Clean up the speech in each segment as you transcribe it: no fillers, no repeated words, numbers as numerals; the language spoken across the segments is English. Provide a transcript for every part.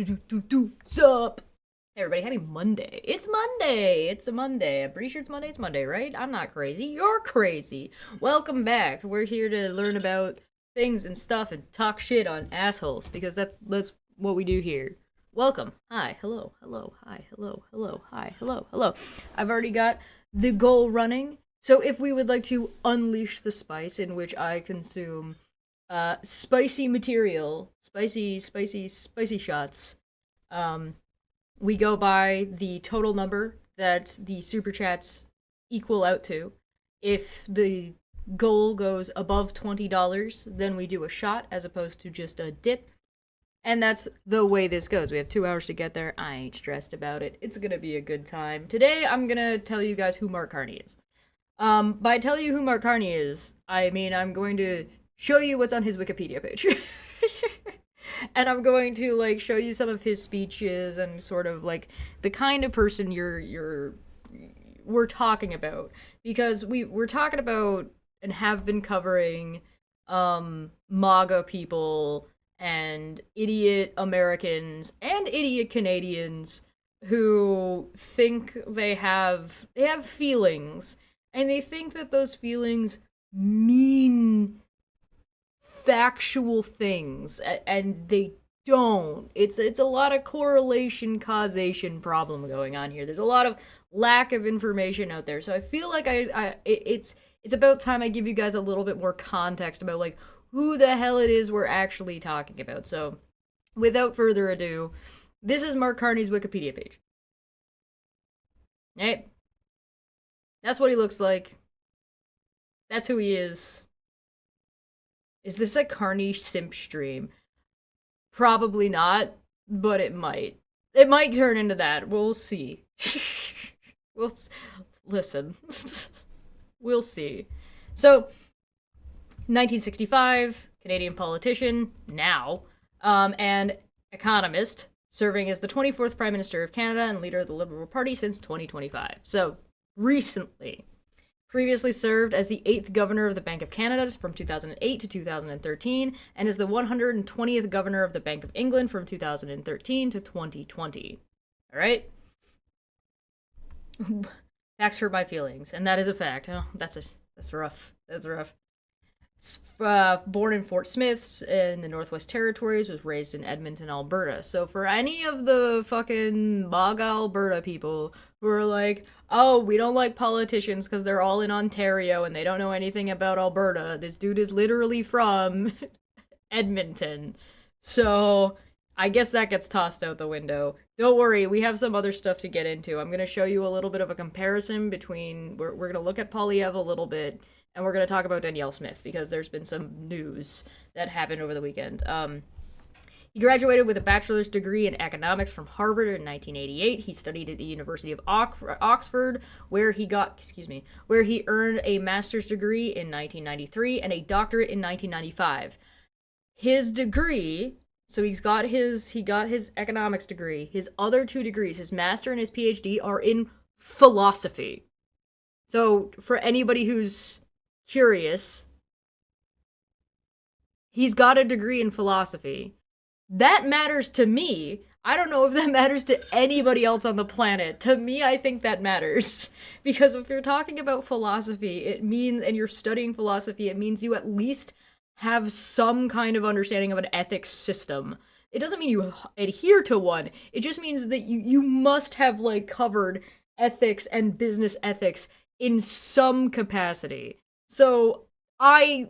Sup? Hey everybody, happy Monday. It's Monday! It's a Monday. I'm pretty sure it's Monday. It's Monday, right? I'm not crazy. You're crazy. Welcome back. We're here to learn about things and stuff and talk shit on assholes because that's what we do here. Welcome. Hi. Hello. Hello. Hi. Hello. Hello. Hi. Hello. Hello. I've already got the goal running. So if we would like to unleash the spice in which I consume spicy material, spicy shots. We go by the total number that the super chats equal out to. If the goal goes above $20, then we do a shot as opposed to just a dip. And that's the way this goes. We have 2 hours to get there. I ain't stressed about it. It's gonna be a good time. Today, I'm gonna tell you guys who Mark Carney is. By telling you who Mark Carney is, I mean I'm going to show you what's on his Wikipedia page. And I'm going to like show you some of his speeches and sort of like the kind of person we're talking about, because we're talking about and have been covering MAGA people and idiot Americans and idiot Canadians who think they have feelings, and they think that those feelings mean factual things, and they don't. It's a lot of correlation causation problem going on here. There's a lot of lack of information out there, so I feel like it's about time I give you guys a little bit more context about like who the hell it is we're actually talking about. So without further ado, this is Mark Carney's Wikipedia page. Right? That's what he looks like. That's who he is. Is this a Carney simp stream? Probably not, but it might. It might turn into that. We'll see. Listen. We'll see. So, 1965, Canadian politician, now, and economist, serving as the 24th Prime Minister of Canada and leader of the Liberal Party since 2025. So, recently. Previously served as the 8th Governor of the Bank of Canada from 2008 to 2013, and is the 120th Governor of the Bank of England from 2013 to 2020. Alright? Facts hurt my feelings, and that is a fact. Oh, that's rough. That's rough. Born in Fort Smith in the Northwest Territories, was raised in Edmonton, Alberta. So for any of the fucking MAGA Alberta people who are like, oh, we don't like politicians because they're all in Ontario and they don't know anything about Alberta, this dude is literally from Edmonton. So I guess that gets tossed out the window. Don't worry, we have some other stuff to get into. I'm going to show you a little bit of a comparison between, we're going to look at Polyev a little bit, and we're going to talk about Danielle Smith, because there's been some news that happened over the weekend. He graduated with a bachelor's degree in economics from Harvard in 1988. He studied at the University of Oxford, where he earned a master's degree in 1993 and a doctorate in 1995. His degree, so he got his economics degree. His other 2 degrees, his master and his PhD, are in philosophy. So for anybody who's curious, he's got a degree in philosophy. That matters to me. I don't know if that matters to anybody else on the planet. To me, I think that matters. Because if you're talking about philosophy, it means, and you're studying philosophy, it means you at least have some kind of understanding of an ethics system. It doesn't mean you adhere to one. It just means that you must have, like, covered ethics and business ethics in some capacity. So, I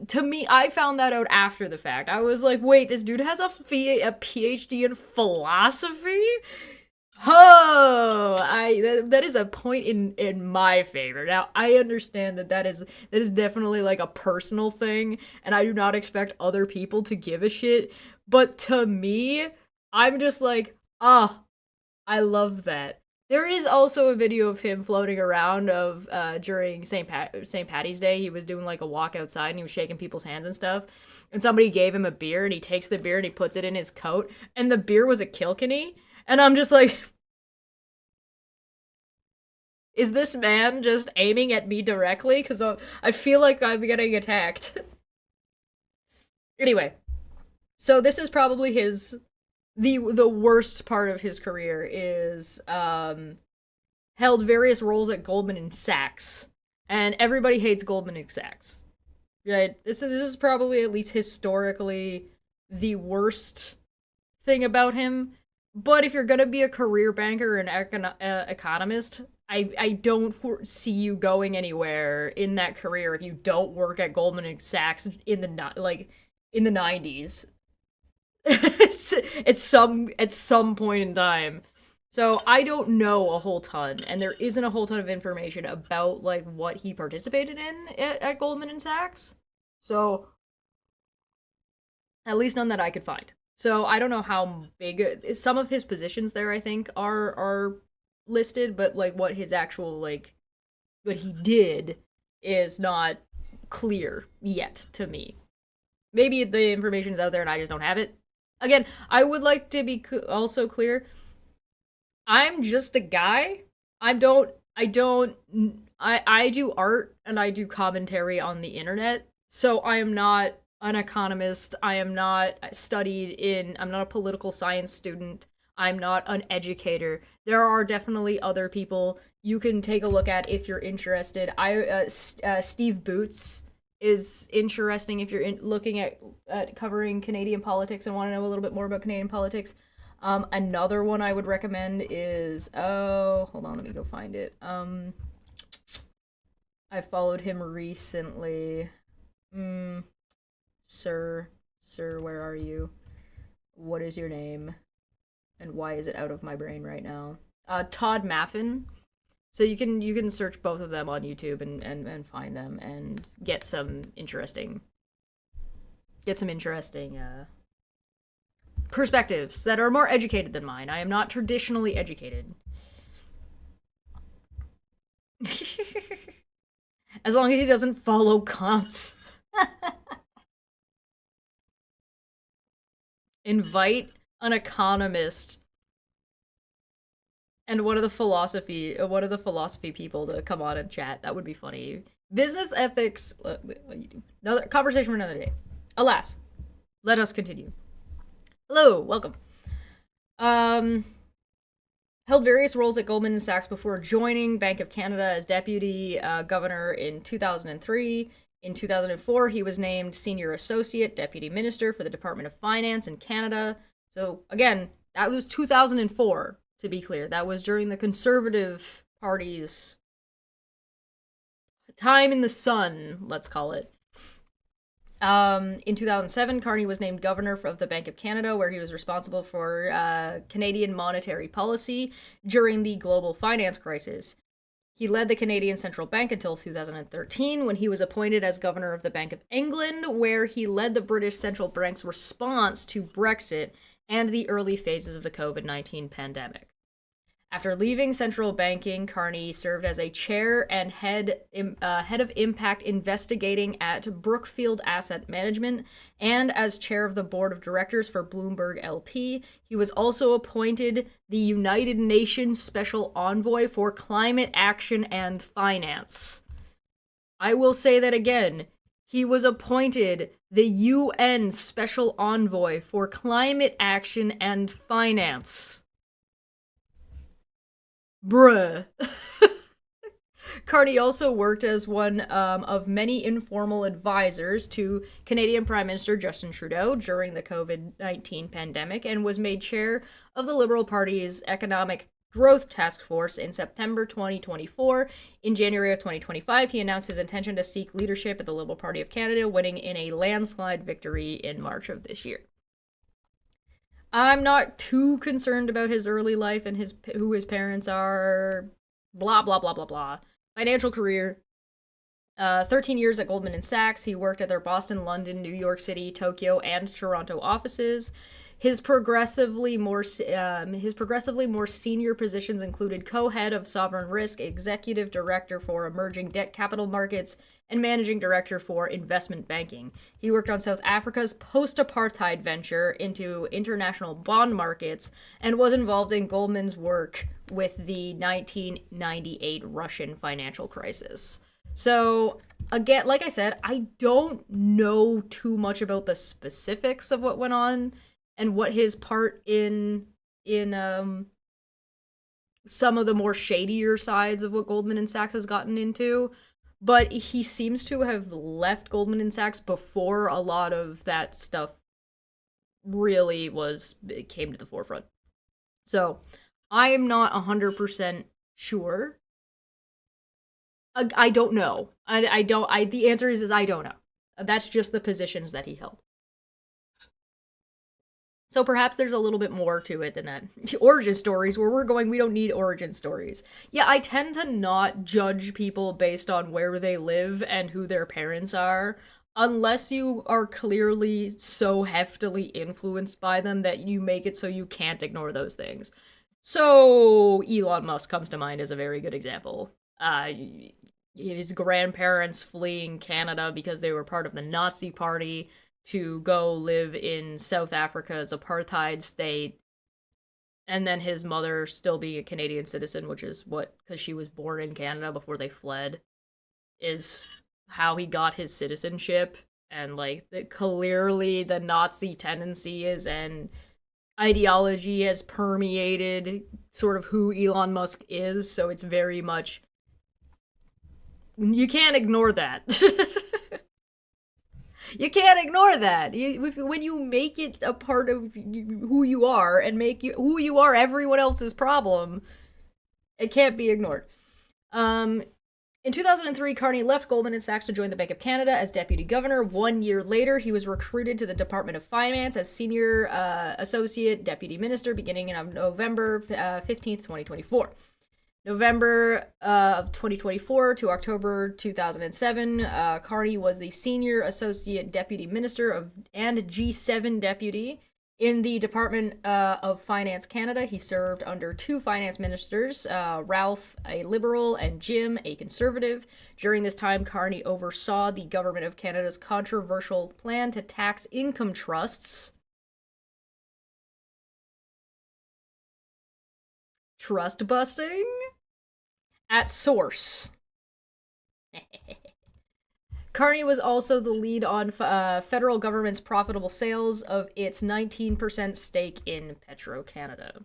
found that out after the fact. I was like, wait, this dude has a PhD in philosophy? Oh, that is a point in my favor. Now, I understand that is definitely like a personal thing, and I do not expect other people to give a shit, but to me, I'm just like, I love that. There is also a video of him floating around of during St. Patty's Day. He was doing like a walk outside and he was shaking people's hands and stuff. And somebody gave him a beer and he takes the beer and he puts it in his coat. And the beer was a Kilkenny. And I'm just like, is this man just aiming at me directly? Because I feel like I'm getting attacked. Anyway, so this is probably the worst part of his career is held various roles at Goldman and Sachs, and everybody hates Goldman and Sachs. Right? This is probably, at least historically, the worst thing about him. But if you're gonna be a career banker and economist, I don't see you going anywhere in that career if you don't work at Goldman and Sachs in the 90s. At some point in time. So I don't know a whole ton, and there isn't a whole ton of information about like what he participated in at Goldman and Sachs. So at least none that I could find. So I don't know how big some of his positions there, I think, are listed, but like what his actual like what he did is not clear yet to me. Maybe the information's out there and I just don't have it. Again, I would like to be also clear. I'm just a guy. I do art and I do commentary on the internet. So I am not an economist. I'm not a political science student. I'm not an educator. There are definitely other people you can take a look at if you're interested. Steve Boots is interesting if you're looking at covering Canadian politics and want to know a little bit more about Canadian politics. Another one I would recommend is, hold on, let me go find it. I followed him recently. Sir, where are you? What is your name? And why is it out of my brain right now? Todd Maffin. So you can search both of them on YouTube and find them and get some interesting perspectives that are more educated than mine. I am not traditionally educated. As long as he doesn't follow Kant's. Invite an economist and one of the philosophy people to come on and chat. That would be funny. Business ethics. Another conversation for another day. Alas, let us continue. Hello, welcome. Held various roles at Goldman Sachs before joining Bank of Canada as deputy governor in 2003. In 2004, he was named Senior Associate Deputy Minister for the Department of Finance in Canada. So, again, that was 2004, to be clear. That was during the Conservative Party's time in the sun, let's call it. In 2007, Carney was named governor of the Bank of Canada, where he was responsible for Canadian monetary policy during the global finance crisis. He led the Canadian Central Bank until 2013, when he was appointed as governor of the Bank of England, where he led the British Central Bank's response to Brexit and the early phases of the COVID-19 pandemic. After leaving central banking, Carney served as a chair and head of impact investigating at Brookfield Asset Management and as chair of the board of directors for Bloomberg LP. He was also appointed the United Nations Special Envoy for Climate Action and Finance. I will say that again. He was appointed the UN Special Envoy for Climate Action and Finance. Bruh. Carney also worked as one of many informal advisors to Canadian Prime Minister Justin Trudeau during the COVID-19 pandemic and was made chair of the Liberal Party's Economic Growth Task Force in September 2024. In January of 2025, he announced his intention to seek leadership at the Liberal Party of Canada, winning in a landslide victory in March of this year. I'm not too concerned about his early life and who his parents are. Blah, blah, blah, blah, blah. Financial career. 13 years at Goldman Sachs. He worked at their Boston, London, New York City, Tokyo, and Toronto offices. His progressively more senior positions included co-head of sovereign risk, executive director for emerging debt capital markets, and managing director for investment banking. He worked on South Africa's post-apartheid venture into international bond markets and was involved in Goldman's work with the 1998 Russian financial crisis. So, again, like I said, I don't know too much about the specifics of what went on and what his part in some of the more shadier sides of what Goldman and Sachs has gotten into. But he seems to have left Goldman and Sachs before a lot of that stuff really came to the forefront. So I am not 100% sure. I don't know. I don't. The answer is I don't know. That's just the positions that he held. So perhaps there's a little bit more to it than that. Origin stories, where we're going, we don't need origin stories. Yeah, I tend to not judge people based on where they live and who their parents are, unless you are clearly so heftily influenced by them that you make it so you can't ignore those things. So Elon Musk comes to mind as a very good example. His grandparents fleeing Canada because they were part of the Nazi Party to go live in South Africa's apartheid state, and then his mother still being a Canadian citizen, which is because she was born in Canada before they fled, is how he got his citizenship. And clearly the Nazi tendencies and ideology has permeated sort of who Elon Musk is, so it's very much, you can't ignore that. You can't ignore that. When you make it a part of who you are and make who you are everyone else's problem, it can't be ignored. In 2003, Carney left Goldman Sachs to join the Bank of Canada as deputy governor. 1 year later, he was recruited to the Department of Finance as senior associate deputy minister beginning in November 15th, 2024. November of 2024 to October 2007, Carney was the Senior Associate Deputy Minister and G7 Deputy in the Department of Finance Canada. He served under two finance ministers, Ralph, a Liberal, and Jim, a Conservative. During this time, Carney oversaw the Government of Canada's controversial plan to tax income trusts. Trust busting? At source. Carney was also the lead on federal government's profitable sales of its 19% stake in Petro-Canada.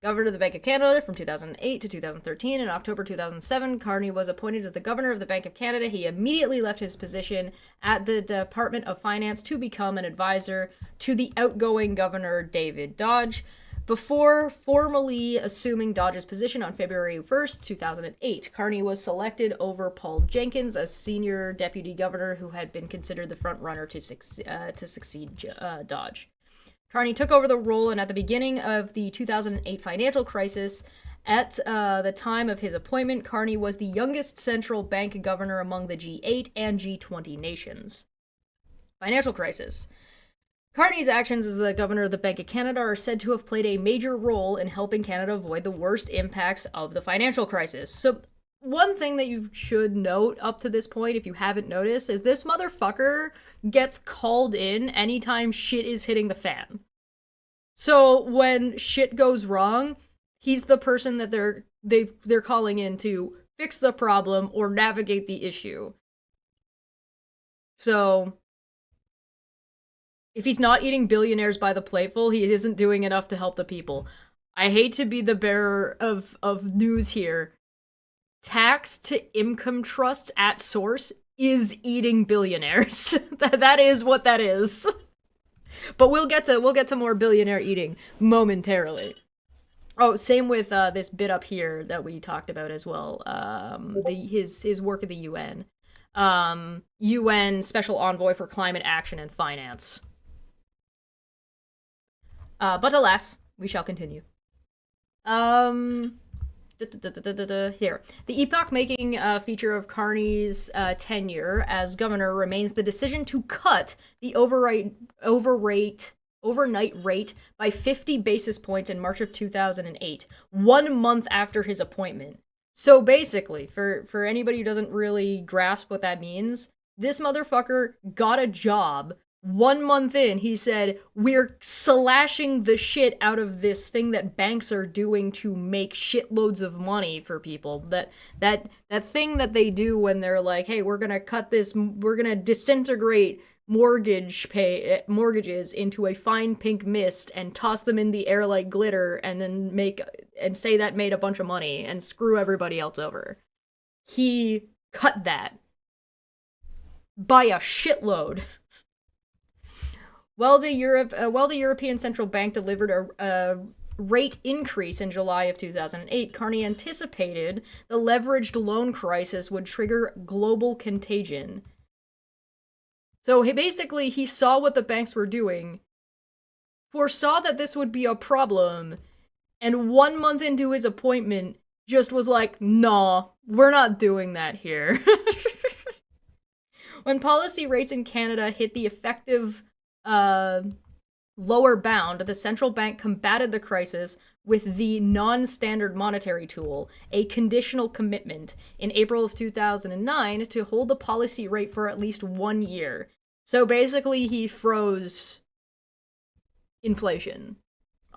Governor of the Bank of Canada from 2008 to 2013. In October 2007, Carney was appointed as the governor of the Bank of Canada. He immediately left his position at the Department of Finance to become an advisor to the outgoing governor, David Dodge, before formally assuming Dodge's position on February 1st, 2008. Carney was selected over Paul Jenkins, a senior deputy governor who had been considered the front-runner to succeed Dodge. Carney took over the role, and at the beginning of the 2008 financial crisis, at the time of his appointment, Carney was the youngest central bank governor among the G8 and G20 nations. Financial crisis. Carney's actions as the governor of the Bank of Canada are said to have played a major role in helping Canada avoid the worst impacts of the financial crisis. So, one thing that you should note up to this point, if you haven't noticed, is this motherfucker gets called in anytime shit is hitting the fan. So, when shit goes wrong, he's the person that they're calling in to fix the problem or navigate the issue. So, if he's not eating billionaires by the plateful, he isn't doing enough to help the people. I hate to be the bearer of news here. Tax to income trusts at source is eating billionaires. That is what that is. But we'll get to more billionaire eating momentarily. Oh, same with this bit up here that we talked about as well. His work at the UN. UN Special Envoy for Climate Action and Finance. But alas, we shall continue. Here. The epoch-making feature of Carney's tenure as governor remains the decision to cut the overnight rate by 50 basis points in March of 2008, 1 month after his appointment. So basically, for anybody who doesn't really grasp what that means, this motherfucker got a job. 1 month in, he said, we're slashing the shit out of this thing that banks are doing to make shitloads of money for people. That thing that they do when they're like, hey, we're gonna cut this, we're gonna disintegrate mortgages into a fine pink mist and toss them in the air like glitter and then say that made a bunch of money and screw everybody else over. He cut that by a shitload. While the European Central Bank delivered a rate increase in July of 2008, Carney anticipated the leveraged loan crisis would trigger global contagion. So he saw what the banks were doing, foresaw that this would be a problem, and 1 month into his appointment just was like, nah, we're not doing that here. When policy rates in Canada hit the effective lower bound, the central bank combated the crisis with the non-standard monetary tool, a conditional commitment, in April of 2009 to hold the policy rate for at least 1 year. So basically, he froze inflation,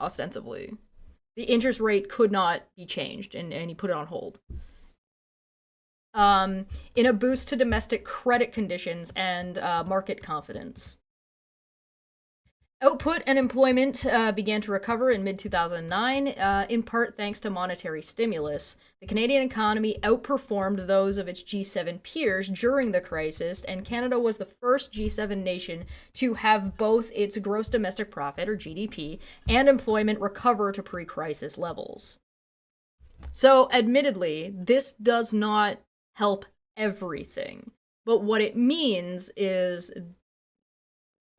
ostensibly. The interest rate could not be changed, and he put it on hold. In a boost to domestic credit conditions and market confidence. Output and employment began to recover in mid-2009, in part thanks to monetary stimulus. The Canadian economy outperformed those of its G7 peers during the crisis, and Canada was the first G7 nation to have both its gross domestic profit, or GDP, and employment recover to pre-crisis levels. So, admittedly, this does not help everything, but what it means is...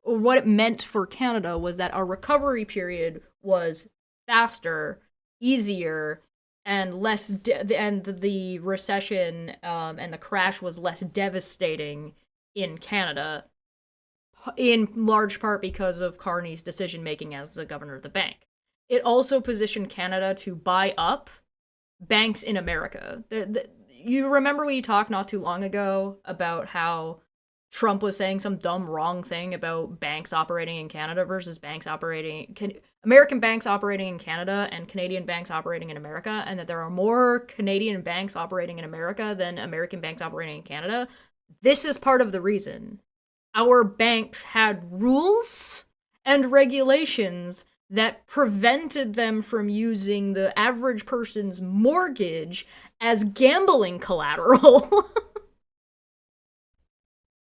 what it meant for Canada was that our recovery period was faster, easier, and and the recession and the crash was less devastating in Canada, in large part because of Carney's decision-making as the governor of the bank. It also positioned Canada to buy up banks in America. You remember we talked not too long ago about how Trump was saying some dumb wrong thing about banks operating in Canada versus American banks operating in Canada and Canadian banks operating in America, and that there are more Canadian banks operating in America than American banks operating in Canada. This is part of the reason. Our banks had rules and regulations that prevented them from using the average person's mortgage as gambling collateral.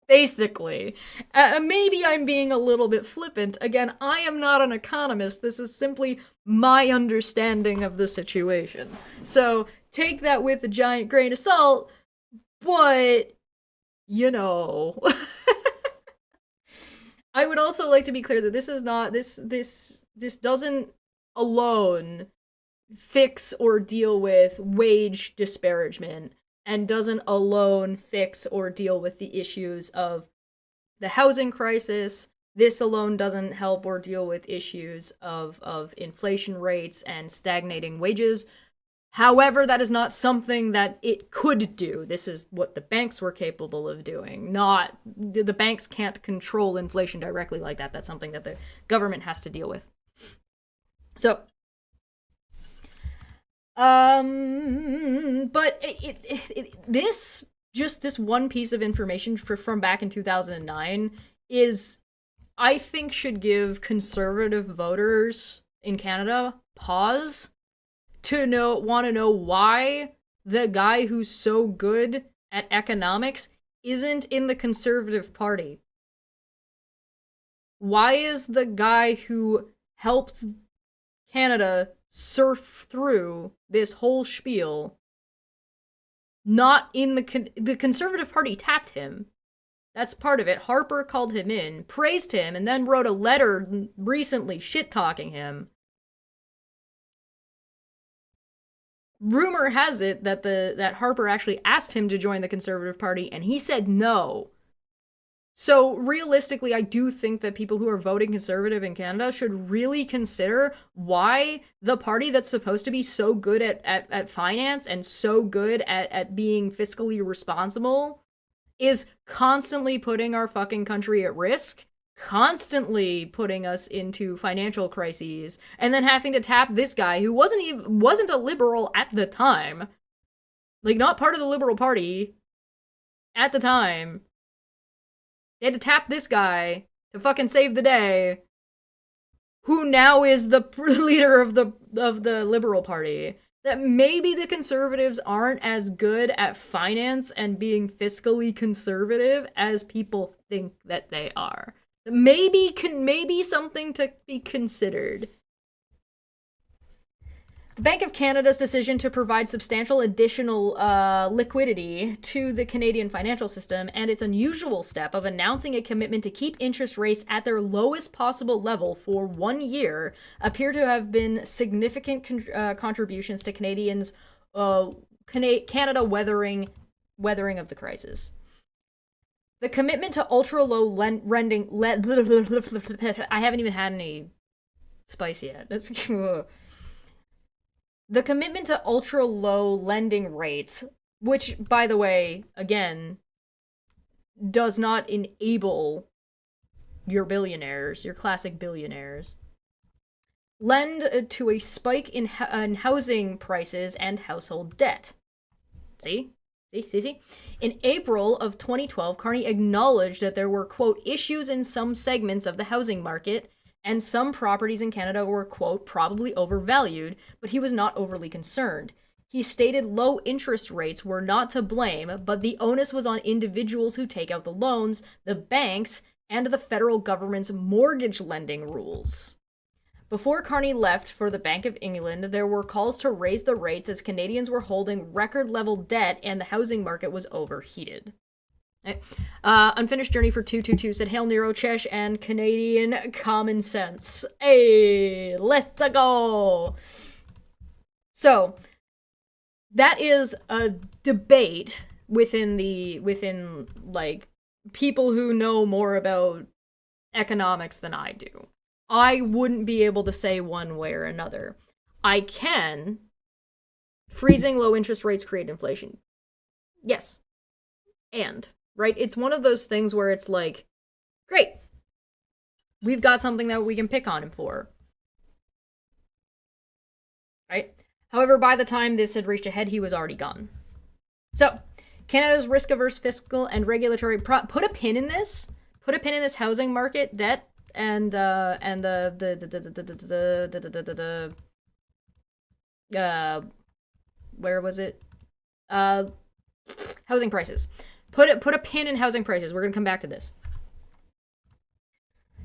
Basically. Maybe I'm being a little bit flippant. Again, I am not an economist. This is simply my understanding of the situation. So take that with a giant grain of salt, but, you know. I would also like to be clear that this is not, this doesn't alone fix or deal with wage disparagement, and doesn't alone fix or deal with the issues of the housing crisis. This alone doesn't help or deal with issues of inflation rates and stagnating wages. However, that is not something that it could do. This is what the banks were capable of doing. Not, the banks can't control inflation directly like that. That's something that the government has to deal with. So, but this one piece of information from back in 2009 is, I think, should give conservative voters in Canada pause to want to know why the guy who's so good at economics isn't in the Conservative Party. Why is the guy who helped Canada surf through this whole spiel not in the Conservative Party? Tapped him. That's part of it. Harper called him in, praised him, and then wrote a letter recently shit-talking him. Rumor has it that Harper actually asked him to join the Conservative Party, and he said no. So realistically, I do think that people who are voting Conservative in Canada should really consider why the party that's supposed to be so good at finance and so good at being fiscally responsible is constantly putting our fucking country at risk, constantly putting us into financial crises, and then having to tap this guy who wasn't a liberal at the time, like not part of the Liberal Party at the time, They had to tap this guy to fucking save the day, who now is the leader of the Liberal Party. That maybe the conservatives aren't as good at finance and being fiscally conservative as people think that they are. Maybe something to be considered. The Bank of Canada's decision to provide substantial additional liquidity to the Canadian financial system and its unusual step of announcing a commitment to keep interest rates at their lowest possible level for 1 year appear to have been significant contributions to Canadians' Canada weathering of the crisis. The commitment to ultra-low lending... I haven't even had any spice yet. The commitment to ultra-low lending rates, which, by the way, again, does not enable your billionaires, your classic billionaires, lend to a spike in housing prices and household debt. See? In April of 2012, Carney acknowledged that there were, quote, issues in some segments of the housing market, and some properties in Canada were, quote, probably overvalued, but he was not overly concerned. He stated low interest rates were not to blame, but the onus was on individuals who take out the loans, the banks, and the federal government's mortgage lending rules. Before Carney left for the Bank of England, there were calls to raise the rates as Canadians were holding record-level debt and the housing market was overheated. Unfinished Journey for 222 said, Hail Nero, Chesh, and Canadian common sense. Hey, let's go! So, that is a debate within, like, people who know more about economics than I do. I wouldn't be able to say one way or another. I can. Freezing low interest rates create inflation. Yes. And, right? It's one of those things where it's like, great. We've got something that we can pick on him for. Right? However, by the time this had reached a head, he was already gone. So, Canada's risk-averse fiscal and regulatory... put a pin in this. Put a pin in this housing market debt and where was it? Housing prices. Put a pin in housing prices. We're going to come back to this.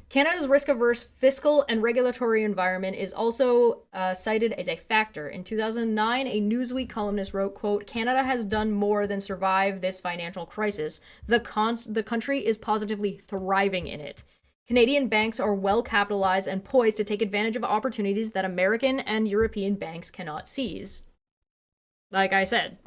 Canada's risk-averse fiscal and regulatory environment is also cited as a factor. In 2009, a Newsweek columnist wrote, quote, Canada has done more than survive this financial crisis. The country is positively thriving in it. Canadian banks are well capitalized and poised to take advantage of opportunities that American and European banks cannot seize. Like I said.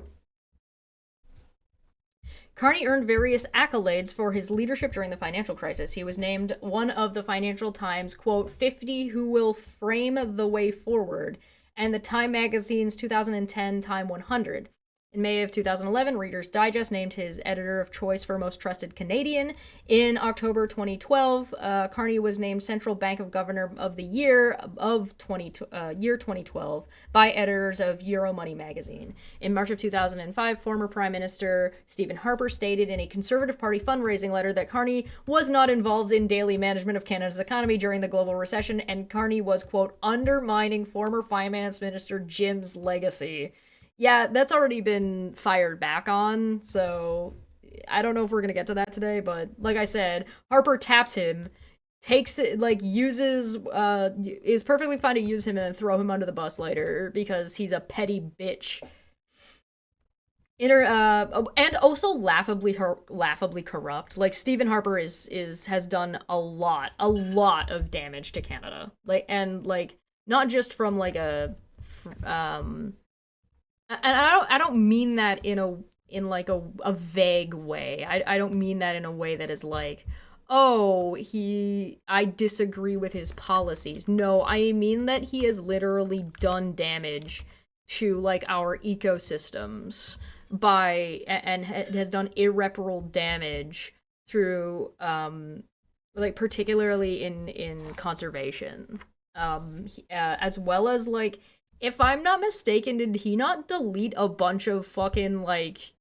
Carney earned various accolades for his leadership during the financial crisis. He was named one of the Financial Times, quote, 50 who will frame the way forward, and the Time magazine's 2010 Time 100. In May of 2011, Reader's Digest named his editor of choice for Most Trusted Canadian. In October 2012, Carney was named Central Bank of Governor of the Year of year 2012 by editors of Euromoney magazine. In March of 2005, former Prime Minister Stephen Harper stated in a Conservative Party fundraising letter that Carney was not involved in daily management of Canada's economy during the global recession, and Carney was, quote, undermining former Finance Minister Jim's legacy. Yeah, that's already been fired back on, so I don't know if we're gonna get to that today, but like I said, Harper taps him, takes it, like, uses, is perfectly fine to use him and then throw him under the bus later, because he's a petty bitch. And also laughably corrupt. Like, Stephen Harper has done a lot of damage to Canada. Like, and, like, not just from, like, and I don't mean that in a vague way. I don't mean that in a way that is like, oh, I disagree with his policies. No, I mean that he has literally done damage to, like, our ecosystems and has done irreparable damage through like, particularly in conservation, as well as, like, if I'm not mistaken, did he not delete a bunch of fucking, like,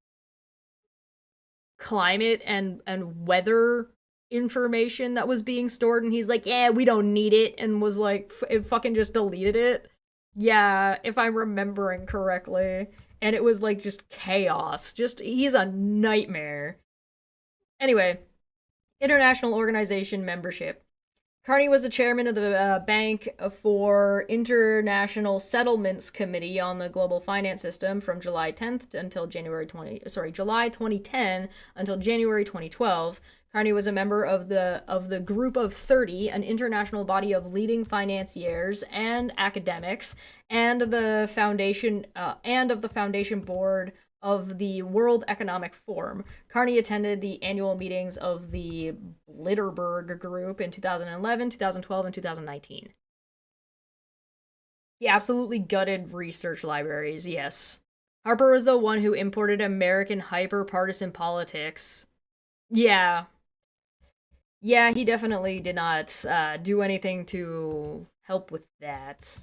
climate and weather information that was being stored, and he's like, yeah, we don't need it, and was like, it fucking just deleted it. Yeah, if I'm remembering correctly. And it was like just chaos. Just, he's a nightmare. Anyway, international organization membership. Carney was the chairman of the Bank for International Settlements Committee on the Global Finance System from July 10th until July 2010 until January 2012. Carney was a member of the Group of 30, an international body of leading financiers and academics, and the foundation board of the World Economic Forum. Carney attended the annual meetings of the Bilderberg Group in 2011, 2012, and 2019. He absolutely gutted research libraries, yes. Harper was the one who imported American hyper-partisan politics. Yeah. Yeah, he definitely did not do anything to help with that.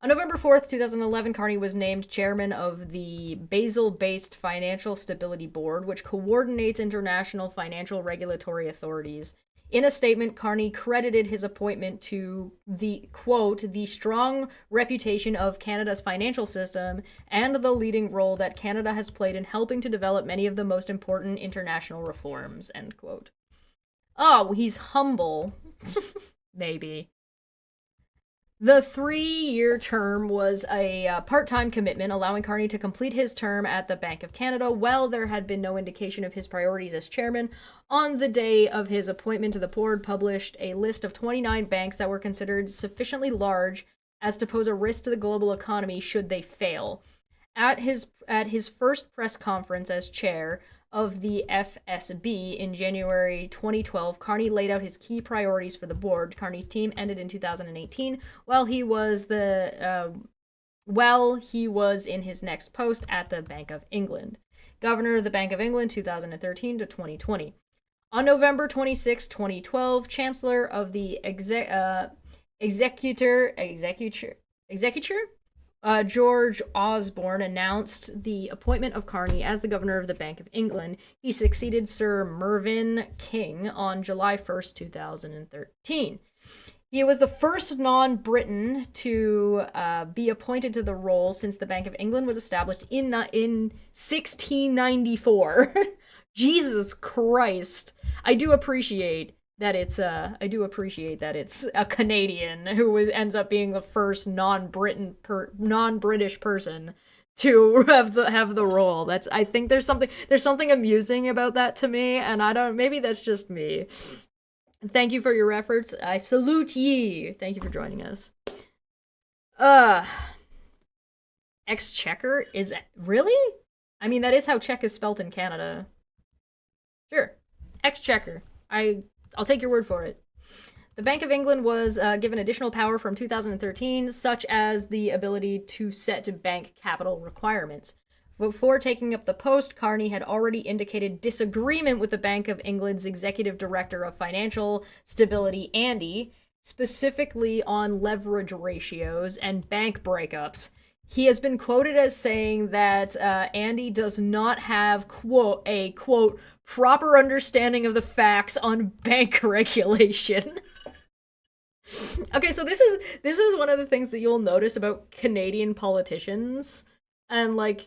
On November 4th, 2011, Carney was named chairman of the Basel-based Financial Stability Board, which coordinates international financial regulatory authorities. In a statement, Carney credited his appointment to the, quote, the strong reputation of Canada's financial system and the leading role that Canada has played in helping to develop many of the most important international reforms, end quote. Oh, he's humble. Maybe. The 3-year term was a part-time commitment, allowing Carney to complete his term at the Bank of Canada. While there had been no indication of his priorities as chairman, on the day of his appointment to the board, published a list of 29 banks that were considered sufficiently large as to pose a risk to the global economy should they fail. At his first press conference as chair of the FSB in January 2012, Carney laid out his key priorities for the board. Carney's team ended in 2018 while he was in his next post at the Bank of England. Governor of the Bank of England 2013 to 2020. On November 26, 2012, Chancellor of the Executure George Osborne announced the appointment of Carney as the governor of the Bank of England. He succeeded Sir Mervyn King on July 1st, 2013. He was the first non-Briton to be appointed to the role since the Bank of England was established in 1694. Jesus Christ. I do appreciate that it's a Canadian who ends up being the first non-British person to have the role. I think there's something amusing about that to me, and maybe that's just me. Thank you for your efforts. I salute ye. Thank you for joining us. Exchequer? Is that really? I mean, that is how Czech is spelt in Canada. Sure. Exchequer. I'll take your word for it. The Bank of England was given additional power from 2013, such as the ability to set bank capital requirements. Before taking up the post, Carney had already indicated disagreement with the Bank of England's Executive Director of Financial Stability, Andy, specifically on leverage ratios and bank breakups. He has been quoted as saying that Andy does not have, quote, a, quote, proper understanding of the facts on bank regulation. Okay, so this is one of the things that you'll notice about Canadian politicians and, like,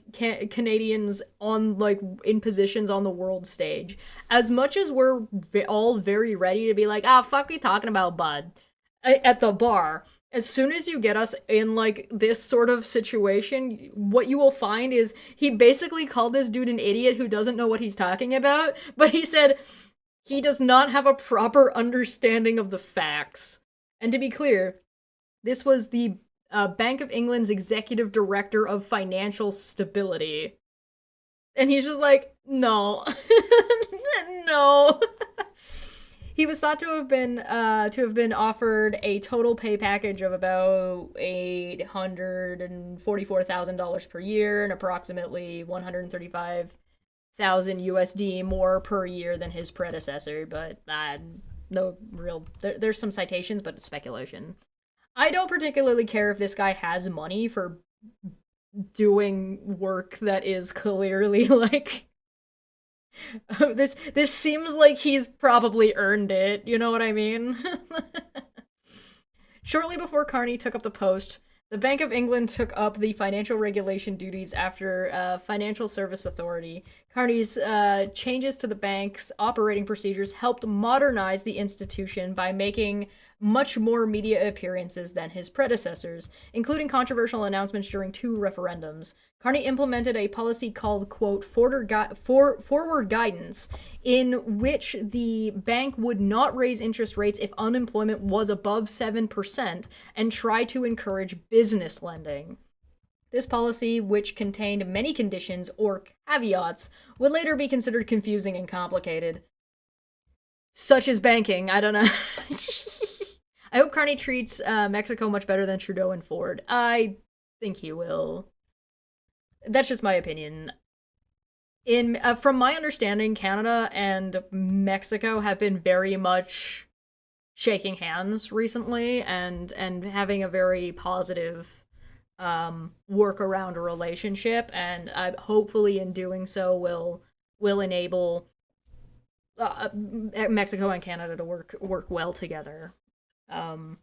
Canadians on, like, in positions on the world stage. As much as we're all very ready to be like, fuck you talking about, bud, at the bar, as soon as you get us in, like, this sort of situation, what you will find is he basically called this dude an idiot who doesn't know what he's talking about, but he said he does not have a proper understanding of the facts. And to be clear, this was the Bank of England's Executive Director of Financial Stability. And he's just like, no. No. He was thought to have been offered a total pay package of about $844,000 per year and approximately $135,000 USD more per year than his predecessor, but no real. There's some citations, but it's speculation. I don't particularly care if this guy has money for doing work that is clearly, like, This seems like he's probably earned it. You know what I mean? Shortly before Carney took up the post, the Bank of England took up the financial regulation duties after Financial Service Authority. Carney's changes to the bank's operating procedures helped modernize the institution by making much more media appearances than his predecessors, including controversial announcements during two referendums. Carney implemented a policy called, quote, forward guidance, in which the bank would not raise interest rates if unemployment was above 7% and try to encourage business lending. This policy, which contained many conditions or caveats, would later be considered confusing and complicated. Such as banking, I don't know. I hope Carney treats Mexico much better than Trudeau and Ford. I think he will. That's just my opinion. From my understanding, Canada and Mexico have been very much shaking hands recently and having a very positive work around a relationship, and hopefully in doing so will enable Mexico and Canada to work well together. Um,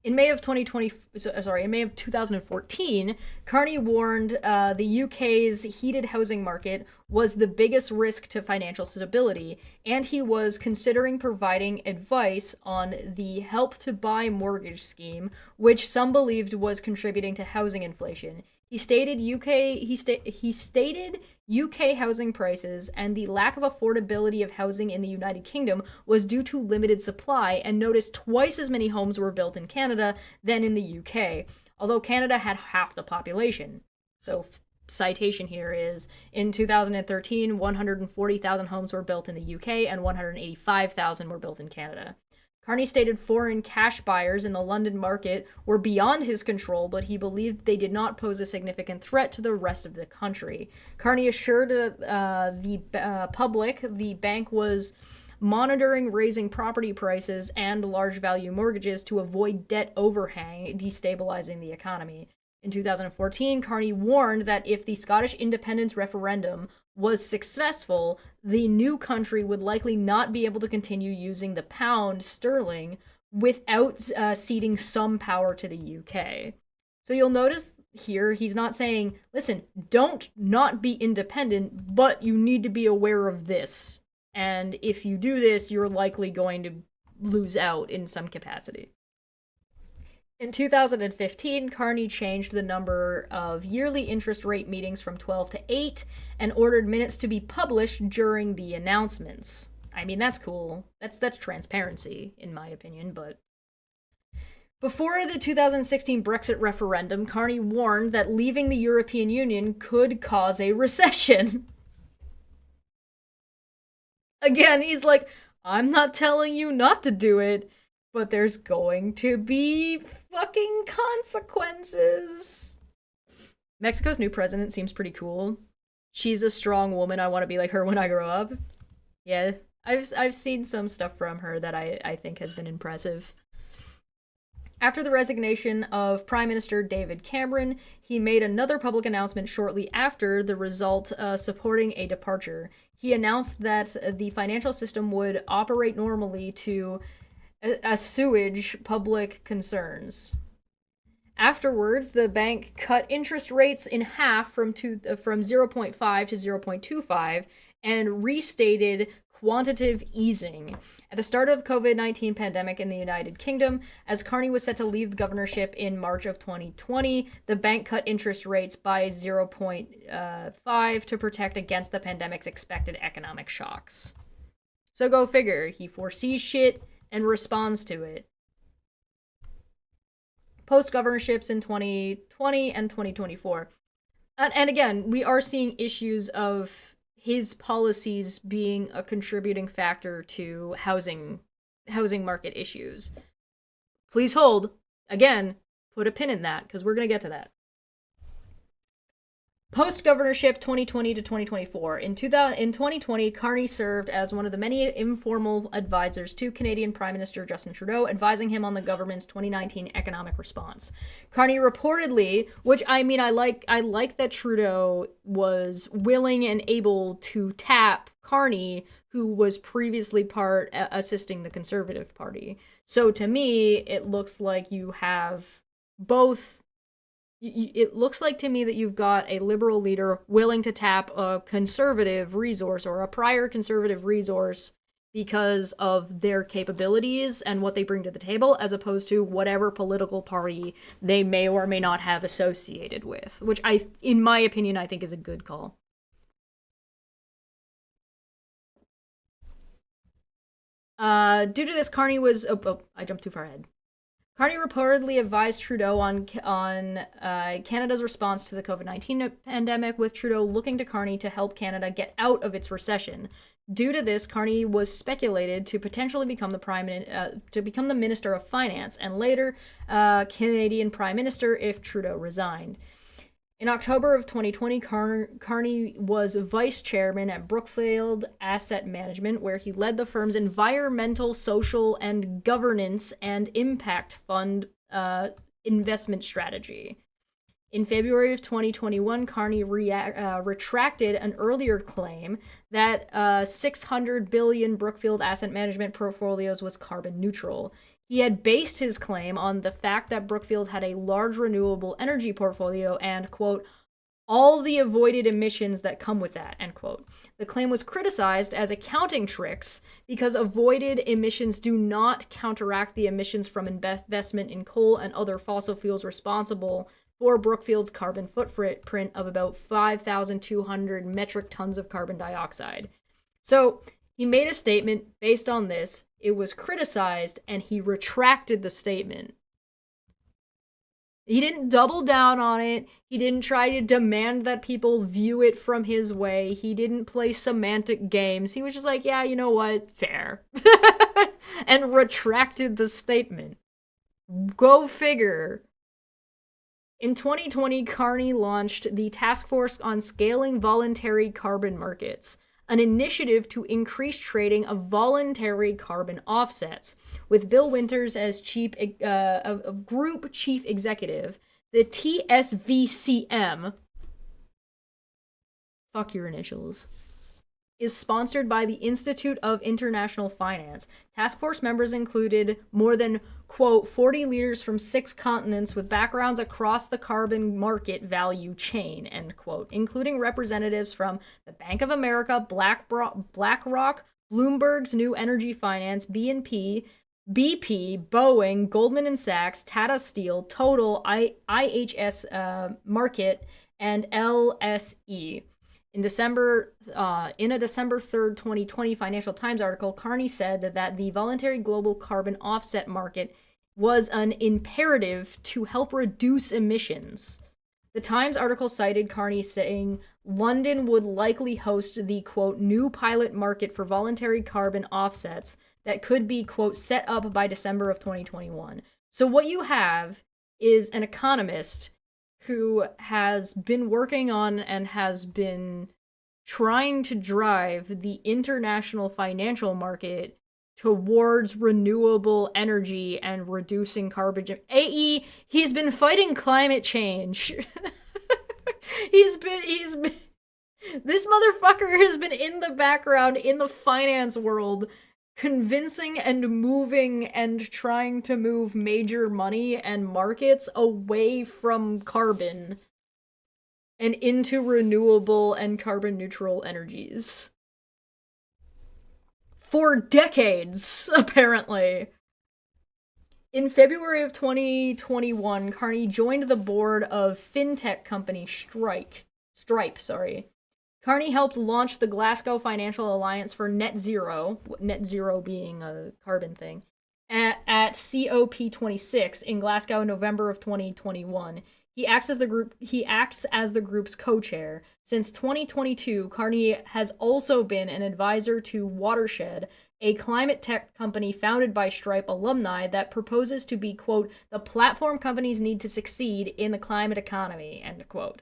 in May of 2014, Carney warned the UK's heated housing market was the biggest risk to financial stability, and he was considering providing advice on the Help to Buy mortgage scheme, which some believed was contributing to housing inflation. He stated UK housing prices and the lack of affordability of housing in the United Kingdom was due to limited supply, and noticed twice as many homes were built in Canada than in the UK, although Canada had half the population. So, citation here is, in 2013, 140,000 homes were built in the UK and 185,000 were built in Canada. Carney stated foreign cash buyers in the London market were beyond his control, but he believed they did not pose a significant threat to the rest of the country. Carney assured the public the bank was monitoring raising property prices and large value mortgages to avoid debt overhang, destabilizing the economy. In 2014, Carney warned that if the Scottish independence referendum was successful, the new country would likely not be able to continue using the pound sterling without ceding some power to the UK. So you'll notice here he's not saying, listen, don't not be independent, but you need to be aware of this. And if you do this, you're likely going to lose out in some capacity. In 2015, Carney changed the number of yearly interest rate meetings from 12 to 8 and ordered minutes to be published during the announcements. I mean, that's cool. That's transparency, in my opinion, but... Before the 2016 Brexit referendum, Carney warned that leaving the European Union could cause a recession. Again, he's like, I'm not telling you not to do it, but there's going to be fucking consequences. Mexico's new president seems pretty cool. She's a strong woman. I want to be like her when I grow up. Yeah, I've seen some stuff from her that I think has been impressive. After the resignation of Prime Minister David Cameron, he made another public announcement shortly after the result, supporting a departure. He announced that the financial system would operate normally to assuage public concerns. Afterwards, the bank cut interest rates in half from 0.5 to 0.25 and restated quantitative easing. At the start of COVID-19 pandemic in the United Kingdom, as Carney was set to leave the governorship in March of 2020, the bank cut interest rates by 0.5 to protect against the pandemic's expected economic shocks. So go figure, he foresees shit and responds to it. Post-governorships in 2020 and 2024. And again, we are seeing issues of his policies being a contributing factor to housing market issues. Please hold. Again, put a pin in that, because we're going to get to that. Post-governorship 2020 to 2024. In 2020, Carney served as one of the many informal advisors to Canadian Prime Minister Justin Trudeau, advising him on the government's 2019 economic response. Carney reportedly, which I like that Trudeau was willing and able to tap Carney, who was previously assisting the Conservative Party. So to me, it looks like you have both. It looks like to me that you've got a liberal leader willing to tap a conservative resource or a prior conservative resource because of their capabilities and what they bring to the table, as opposed to whatever political party they may or may not have associated with, which in my opinion, I think is a good call. Due to this, Carney was... I jumped too far ahead. Carney reportedly advised Trudeau on Canada's response to the COVID-19 pandemic, with Trudeau looking to Carney to help Canada get out of its recession. Due to this, Carney was speculated to potentially become the Minister of Finance, and later Canadian Prime Minister if Trudeau resigned. In October of 2020, Carney was vice chairman at Brookfield Asset Management, where he led the firm's environmental, social, and governance and impact fund investment strategy. In February of 2021, Carney retracted an earlier claim that 600 billion Brookfield Asset Management portfolios was carbon neutral. He had based his claim on the fact that Brookfield had a large renewable energy portfolio and, quote, all the avoided emissions that come with that, end quote. The claim was criticized as accounting tricks because avoided emissions do not counteract the emissions from investment in coal and other fossil fuels responsible for Brookfield's carbon footprint of about 5,200 metric tons of carbon dioxide. So he made a statement based on this. It was criticized, and he retracted the statement. He didn't double down on it. He didn't try to demand that people view it from his way. He didn't play semantic games. He was just like, yeah, you know what? Fair. And retracted the statement. Go figure. In 2020, Carney launched the Task Force on Scaling Voluntary Carbon Markets, an initiative to increase trading of voluntary carbon offsets, with Bill Winters as group chief executive. The TSVCM, fuck your initials, is sponsored by the Institute of International Finance. Task force members included more than, quote, 40 leaders from 6 continents with backgrounds across the carbon market value chain, end quote, including representatives from the Bank of America, BlackRock, Bloomberg's New Energy Finance, BNP, BP, Boeing, Goldman & Sachs, Tata Steel, Total, IHS Market, and LSE. In a December 3rd, 2020 Financial Times article, Carney said that the voluntary global carbon offset market was an imperative to help reduce emissions. The Times article cited Carney saying London would likely host the, quote, new pilot market for voluntary carbon offsets that could be, quote, set up by December of 2021. So what you have is an economist who has been working on and has been trying to drive the international financial market towards renewable energy and reducing carbon. He's been fighting climate change. he's been this motherfucker has been in the background in the finance world, convincing and moving and trying to move major money and markets away from carbon and into renewable and carbon neutral energies. For decades, apparently. In February of 2021, Carney joined the board of fintech company Stripe. Carney helped launch the Glasgow Financial Alliance for Net Zero being a carbon thing, at COP26 in Glasgow in November of 2021. He acts as the group's co-chair. Since 2022, Carney has also been an advisor to Watershed, a climate tech company founded by Stripe alumni that proposes to be, quote, the platform companies need to succeed in the climate economy, end quote.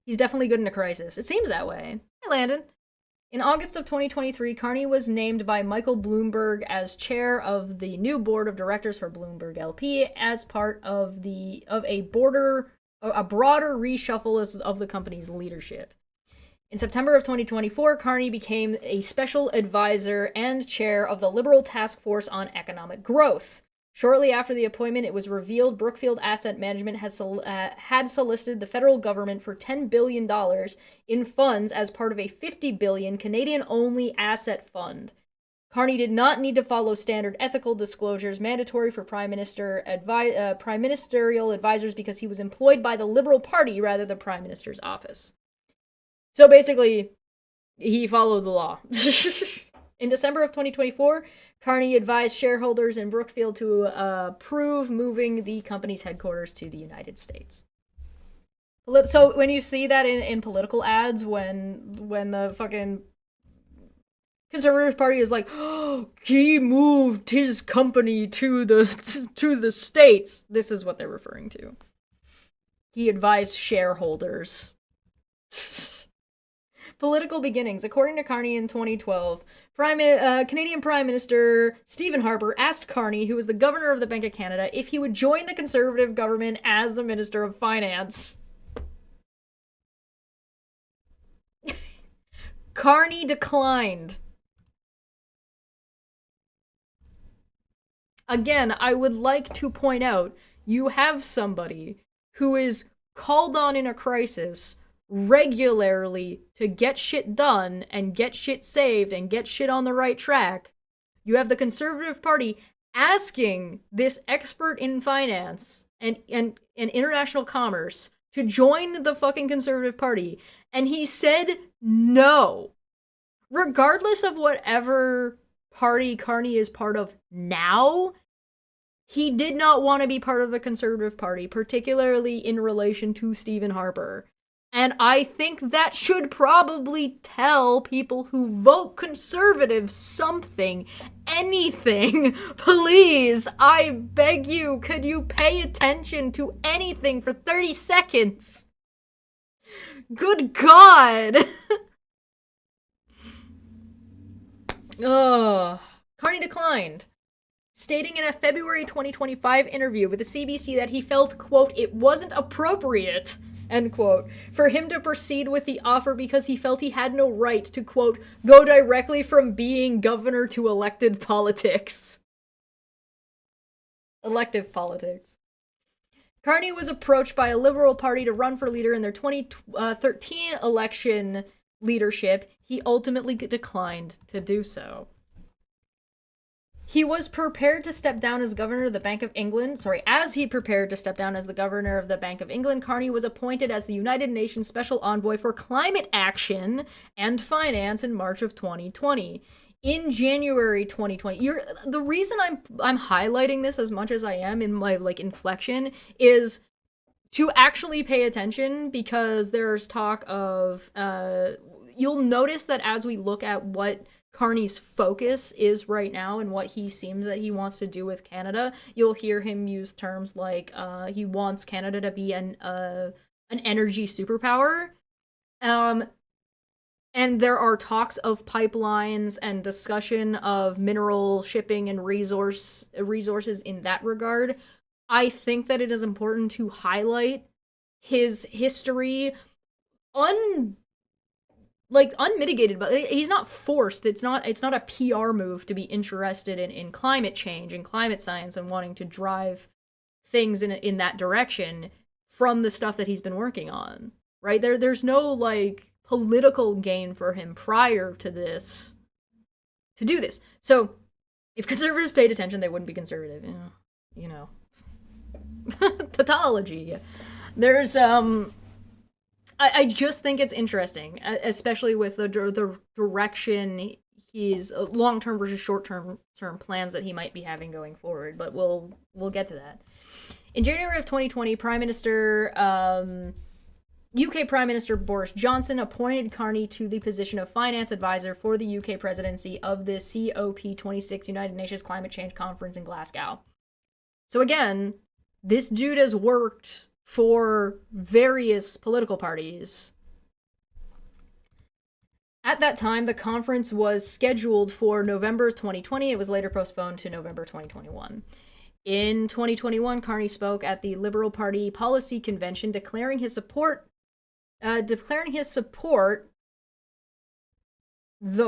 He's definitely good in a crisis. It seems that way. Hey, Landon. In August of 2023, Carney was named by Michael Bloomberg as chair of the new board of directors for Bloomberg LP as part of a broader reshuffle of the company's leadership. In September of 2024, Carney became a special advisor and chair of the Liberal Task Force on Economic Growth. Shortly after the appointment, it was revealed Brookfield Asset Management had solicited the federal government for $10 billion in funds as part of a $50 billion Canadian-only asset fund. Carney did not need to follow standard ethical disclosures mandatory for prime ministerial advisors because he was employed by the Liberal Party rather than Prime Minister's office. So basically, he followed the law. In December of 2024, Carney advised shareholders in Brookfield to approve moving the company's headquarters to the United States. So when you see that in political ads, when the fucking Conservative Party is like, oh, he moved his company to the States, this is what they're referring to. He advised shareholders. Political beginnings. According to Carney in 2012, Canadian Prime Minister Stephen Harper asked Carney, who was the governor of the Bank of Canada, if he would join the Conservative government as the Minister of Finance. Carney declined. Again, I would like to point out, you have somebody who is called on in a crisis regularly to get shit done and get shit saved and get shit on the right track. You have the Conservative Party asking this expert in finance and international commerce to join the fucking Conservative Party, and he said no. Regardless of whatever party Carney is part of now, he did not want to be part of the Conservative Party, particularly in relation to Stephen Harper. And I think that should probably tell people who vote conservative something, anything. Please, I beg you, could you pay attention to anything for 30 seconds? Good God! Ugh. Carney declined, stating in a February 2025 interview with the CBC that he felt, quote, it wasn't appropriate, end quote, for him to proceed with the offer because he felt he had no right to, quote, go directly from being governor to elected politics. Elective politics. Carney was approached by a Liberal Party to run for leader in their 2013 election leadership. He ultimately declined to do so. He was prepared to step down as governor of the Bank of England. As he prepared to step down as the governor of the Bank of England, Carney was appointed as the United Nations Special Envoy for Climate Action and Finance in March of 2020. In January 2020, the reason I'm highlighting this as much as I am in my inflection is to actually pay attention, because there's talk of you'll notice that as we look at what Carney's focus is right now and what he seems that he wants to do with Canada, you'll hear him use terms like he wants Canada to be an energy superpower. And there are talks of pipelines and discussion of mineral shipping and resources in that regard. I think that it is important to highlight his history unmitigated, but he's not forced. It's not a PR move to be interested in climate change and climate science and wanting to drive things in that direction from the stuff that he's been working on, right? There's no political gain for him prior to this to do this. So if conservatives paid attention, they wouldn't be conservative, you know. Tautology. There's I just think it's interesting, especially with the direction he's long-term versus short-term plans that he might be having going forward. But we'll get to that. In January of 2020, UK Prime Minister Boris Johnson appointed Carney to the position of finance advisor for the UK presidency of the COP26 United Nations Climate Change Conference in Glasgow. So again, this dude has worked for various political parties At that time, the conference was scheduled for November 2020. It was later postponed to November 2021. In 2021, Carney spoke at the Liberal Party Policy Convention, declaring his support the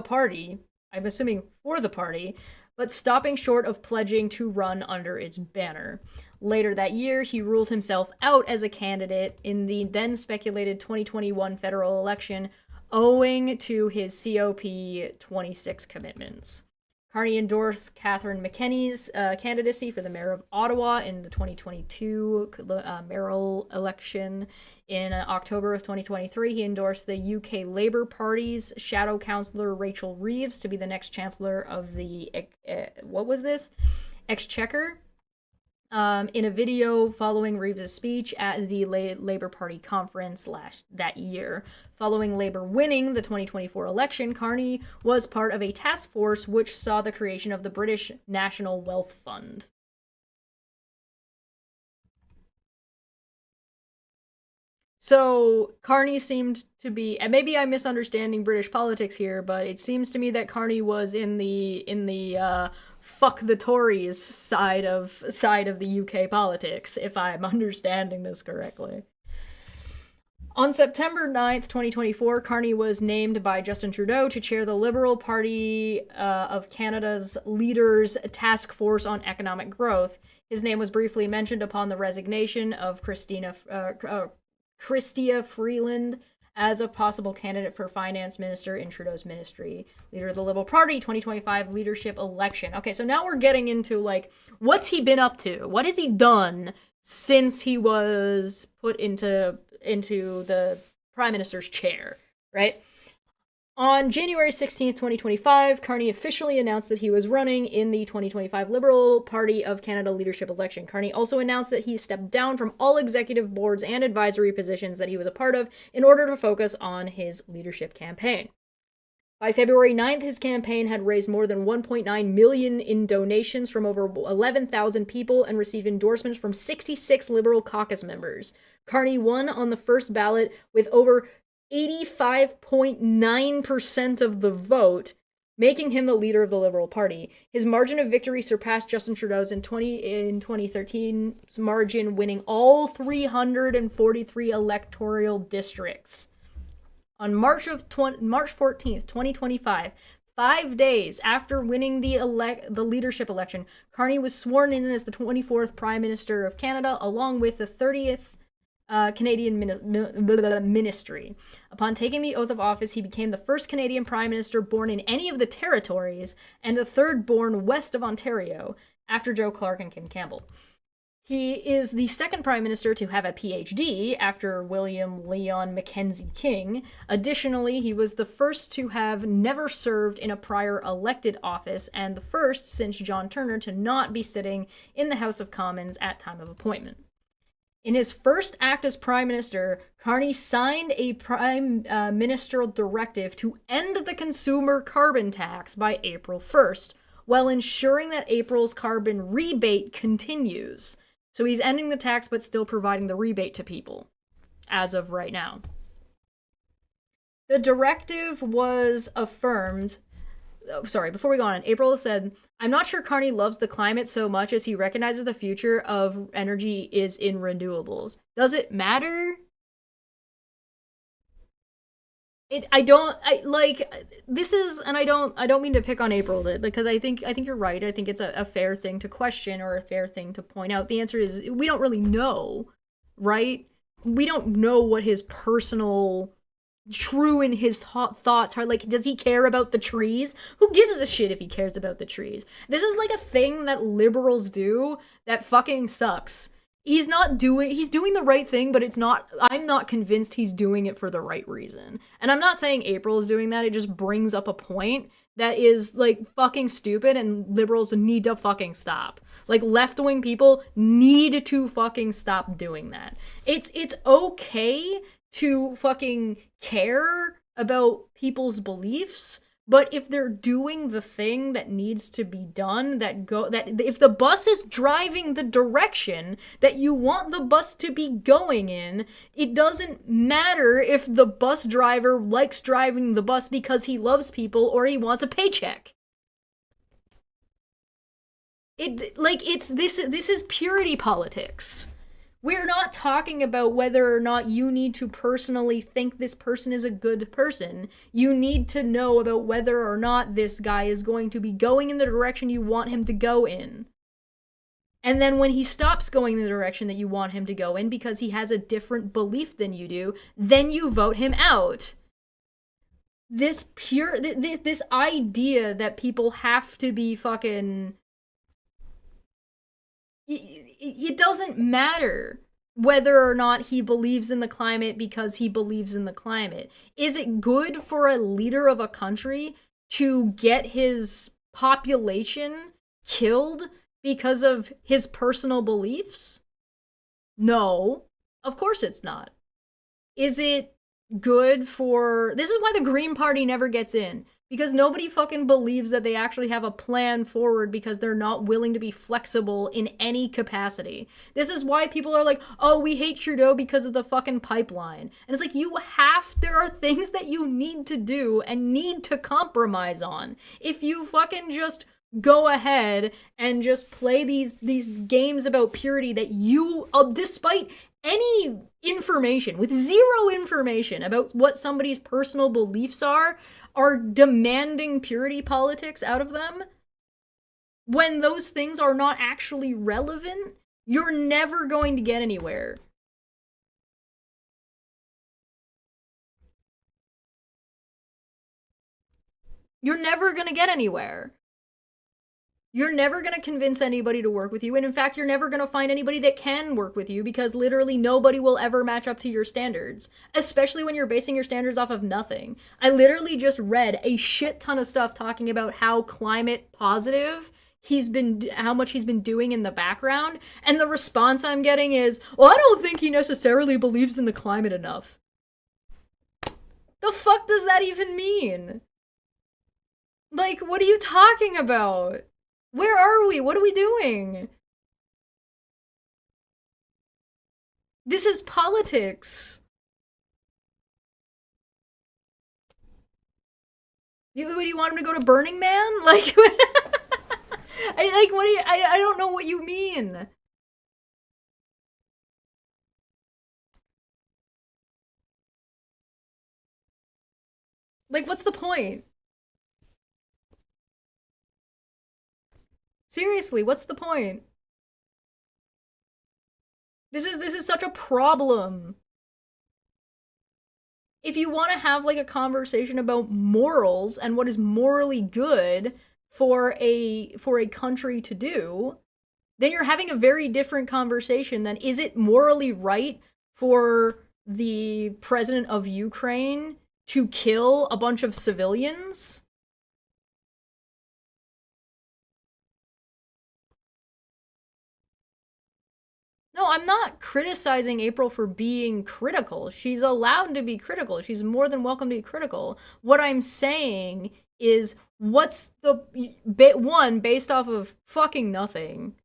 party, I'm assuming for the party, but stopping short of pledging to run under its banner. Later that year, he ruled himself out as a candidate in the then speculated 2021 federal election, owing to his COP26 commitments. Carney endorsed Catherine McKenny's candidacy for the mayor of Ottawa in the 2022 mayoral election. In October of 2023, he endorsed the UK Labour Party's shadow councillor Rachel Reeves to be the next chancellor of the, Exchequer. In a video following Reeves' speech at the Labour Party conference that year. Following Labour winning the 2024 election, Carney was part of a task force which saw the creation of the British National Wealth Fund. So Carney seemed to be, and maybe I'm misunderstanding British politics here, but it seems to me that Carney was in the fuck the Tories side of the UK politics, if I'm understanding this correctly. On September 9th, 2024, Carney was named by Justin Trudeau to chair the Liberal Party of Canada's Leaders Task Force on Economic Growth. His name was briefly mentioned upon the resignation of Chrystia Freeland as a possible candidate for finance minister in Trudeau's ministry. Leader of the Liberal Party 2025 leadership election. Okay, so now we're getting into, like, what's he been up to? What has he done since he was put into the prime minister's chair, right? On January 16th, 2025, Carney officially announced that he was running in the 2025 Liberal Party of Canada leadership election. Carney also announced that he stepped down from all executive boards and advisory positions that he was a part of in order to focus on his leadership campaign. By February 9th, his campaign had raised more than $1.9 million in donations from over 11,000 people and received endorsements from 66 Liberal caucus members. Carney won on the first ballot with over 85.9% of the vote, making him the leader of the Liberal Party. His margin of victory surpassed Justin Trudeau's in 2013's margin, winning all 343 electoral districts. On March 14th, 2025, 5 days after winning the leadership election, Carney was sworn in as the 24th Prime Minister of Canada, along with the 30th Canadian ministry. Upon taking the oath of office, he became the first Canadian Prime Minister born in any of the territories and the third born west of Ontario, after Joe Clark and Kim Campbell. He is the second Prime Minister to have a PhD, after William Leon Mackenzie King. Additionally, he was the first to have never served in a prior elected office, and the first since John Turner to not be sitting in the House of Commons at time of appointment. In his first act as Prime Minister, Carney signed a Prime Ministerial directive to end the consumer carbon tax by April 1st, while ensuring that April's carbon rebate continues. So he's ending the tax but still providing the rebate to people, as of right now. The directive was affirmed. Before we go on, April said, "I'm not sure Carney loves the climate so much as he recognizes the future of energy is in renewables. Does it matter?" I don't mean to pick on April, because I think you're right. I think it's a fair thing to question, or a fair thing to point out. The answer is, we don't really know, right? We don't know what his personal true in his thoughts are. Like, does he care about the trees? Who gives a shit if he cares about the trees? This is like a thing that liberals do that fucking sucks. He's doing the right thing, but I'm not convinced he's doing it for the right reason. And I'm not saying April is doing that. It just brings up a point that is, like, fucking stupid, and liberals need to fucking stop. Like, left-wing people need to fucking stop doing that. It's okay to fucking care about people's beliefs, But if they're doing the thing that needs to be done, that if the bus is driving the direction that you want the bus to be going in, it doesn't matter if the bus driver likes driving the bus because he loves people or he wants a paycheck. This is purity politics. We're not talking about whether or not you need to personally think this person is a good person. You need to know about whether or not this guy is going to be going in the direction you want him to go in. And then when he stops going in the direction that you want him to go in because he has a different belief than you do, then you vote him out. This idea that people have to be fucking... It doesn't matter whether or not he believes in the climate because he believes in the climate. Is it good for a leader of a country to get his population killed because of his personal beliefs? No, of course it's not. Is it good for... This is why the Green Party never gets in. Because nobody fucking believes that they actually have a plan forward because they're not willing to be flexible in any capacity. This is why people are like, oh, we hate Trudeau because of the fucking pipeline. And it's like, there are things that you need to do and need to compromise on. If you fucking just go ahead and just play these games about purity that you, despite any information, with zero information about what somebody's personal beliefs are demanding purity politics out of them, when those things are not actually relevant, you're never going to get anywhere. You're never going to get anywhere. You're never going to convince anybody to work with you. And in fact, you're never going to find anybody that can work with you because literally nobody will ever match up to your standards, especially when you're basing your standards off of nothing. I literally just read a shit ton of stuff talking about how climate positive how much he's been doing in the background. And the response I'm getting is, well, I don't think he necessarily believes in the climate enough. The fuck does that even mean? Like, what are you talking about? Where are we? What are we doing? This is politics. Do you want him to go to Burning Man? Like, I don't know what you mean. Like, what's the point? Seriously, what's the point? This is such a problem. If you want to have like a conversation about morals and what is morally good for a country to do, then you're having a very different conversation than, is it morally right for the president of Ukraine to kill a bunch of civilians? No, I'm not criticizing April for being critical. She's allowed to be critical. She's more than welcome to be critical. What I'm saying is, what's the one, based off of fucking nothing.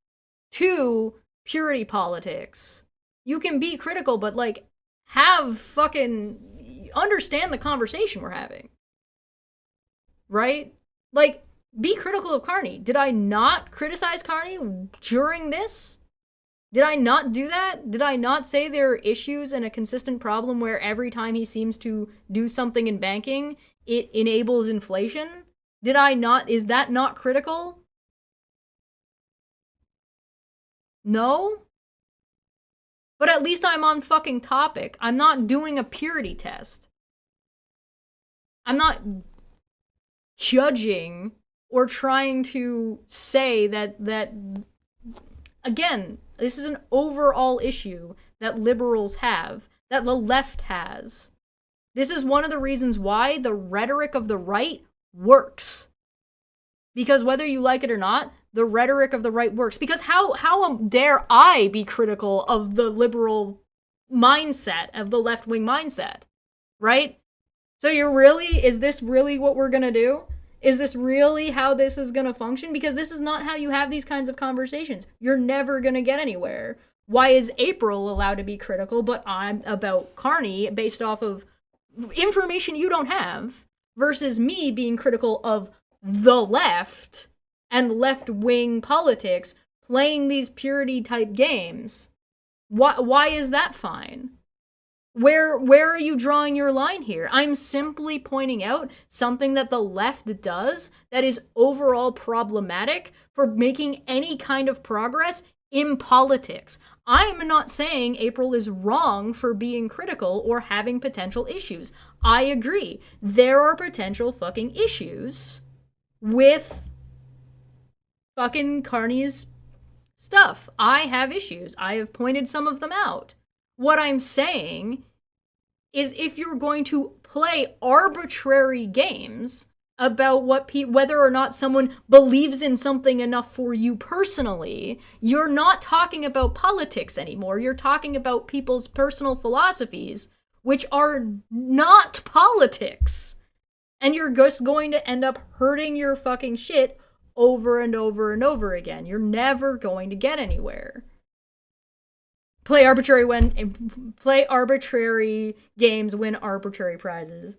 Two, purity politics. You can be critical, but like, have fucking understand the conversation we're having. Right? Like, be critical of Carney. Did I not criticize Carney during this? Did I not do that? Did I not say there are issues and a consistent problem where every time he seems to do something in banking, it enables inflation? Did I not? Is that not critical? No? But at least I'm on fucking topic. I'm not doing a purity test. I'm not judging or trying to say that again, this is an overall issue that liberals have, that the left has. This is one of the reasons why the rhetoric of the right works. Because whether you like it or not, the rhetoric of the right works. Because how dare I be critical of the liberal mindset, of the left-wing mindset, right? So is this really what we're gonna do? Is this really how this is going to function? Because this is not how you have these kinds of conversations. You're never going to get anywhere. Why is April allowed to be critical, but I'm about Carney based off of information you don't have, versus me being critical of the left and left-wing politics playing these purity-type games? Why is that fine? Where are you drawing your line here? I'm simply pointing out something that the left does that is overall problematic for making any kind of progress in politics. I'm not saying April is wrong for being critical or having potential issues. I agree. There are potential fucking issues with fucking Carney's stuff. I have issues. I have pointed some of them out. What I'm saying is, if you're going to play arbitrary games about whether or not someone believes in something enough for you personally, you're not talking about politics anymore. You're talking about people's personal philosophies, which are not politics. And you're just going to end up hurting your fucking shit over and over and over again. You're never going to get anywhere. Play arbitrary games, win arbitrary prizes.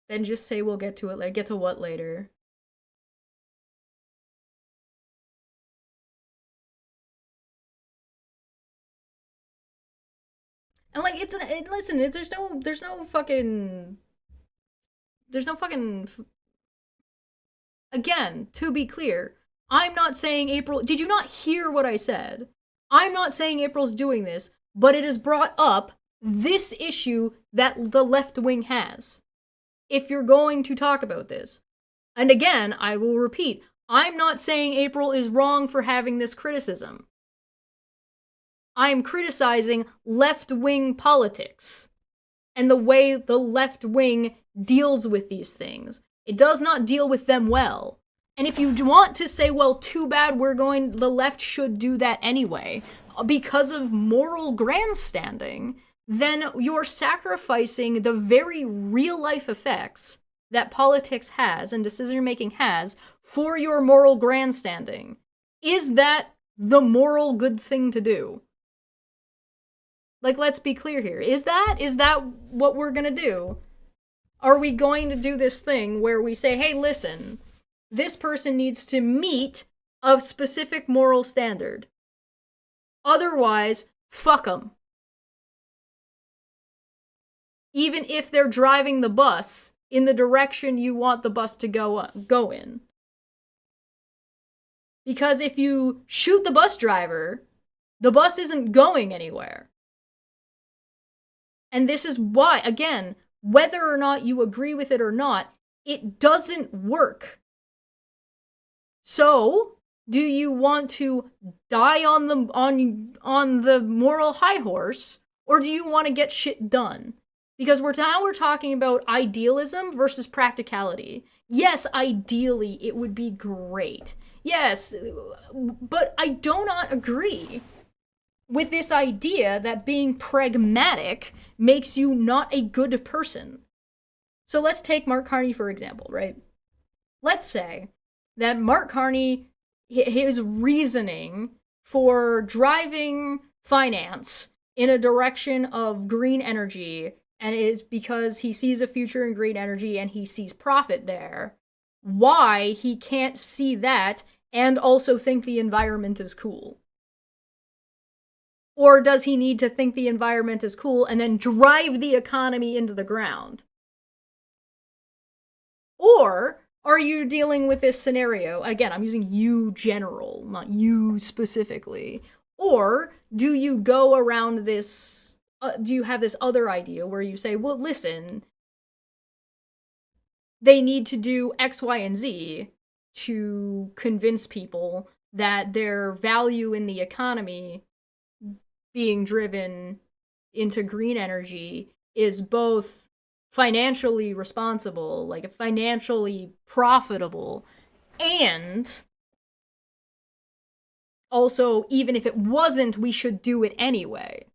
Then just say we'll get to it. Get to what later? And like, listen. There's no fucking. Again, to be clear, I'm not saying April. Did you not hear what I said? I'm not saying April's doing this, but it has brought up this issue that the left wing has. If you're going to talk about this. And again, I will repeat, I'm not saying April is wrong for having this criticism. I'm criticizing left-wing politics and the way the left wing deals with these things. It does not deal with them well. And if you want to say, well, too bad, the left should do that anyway, because of moral grandstanding, then you're sacrificing the very real-life effects that politics has and decision-making has for your moral grandstanding. Is that the moral good thing to do? Like, let's be clear here. Is that what we're gonna do? Are we going to do this thing where we say, hey, listen, this person needs to meet a specific moral standard. Otherwise, fuck them. Even if they're driving the bus in the direction you want the bus to go in. Because if you shoot the bus driver, the bus isn't going anywhere. And this is why, again, whether or not you agree with it or not, it doesn't work. So, do you want to die on the moral high horse, or do you want to get shit done? Because we're talking about idealism versus practicality. Yes, ideally, it would be great. Yes, but I do not agree with this idea that being pragmatic makes you not a good person. So let's take Mark Carney, for example, right? Let's say that Mark Carney, his reasoning for driving finance in a direction of green energy, and it is because he sees a future in green energy and he sees profit there, why he can't see that and also think the environment is cool. Or does he need to think the environment is cool and then drive the economy into the ground? Or are you dealing with this scenario? Again, I'm using you general, not you specifically. Or do you go around this, do you have this other idea where you say, well, listen, they need to do X, Y, and Z to convince people that their value in the economy being driven into green energy is both financially responsible, like financially profitable, and also, even if it wasn't, we should do it anyway.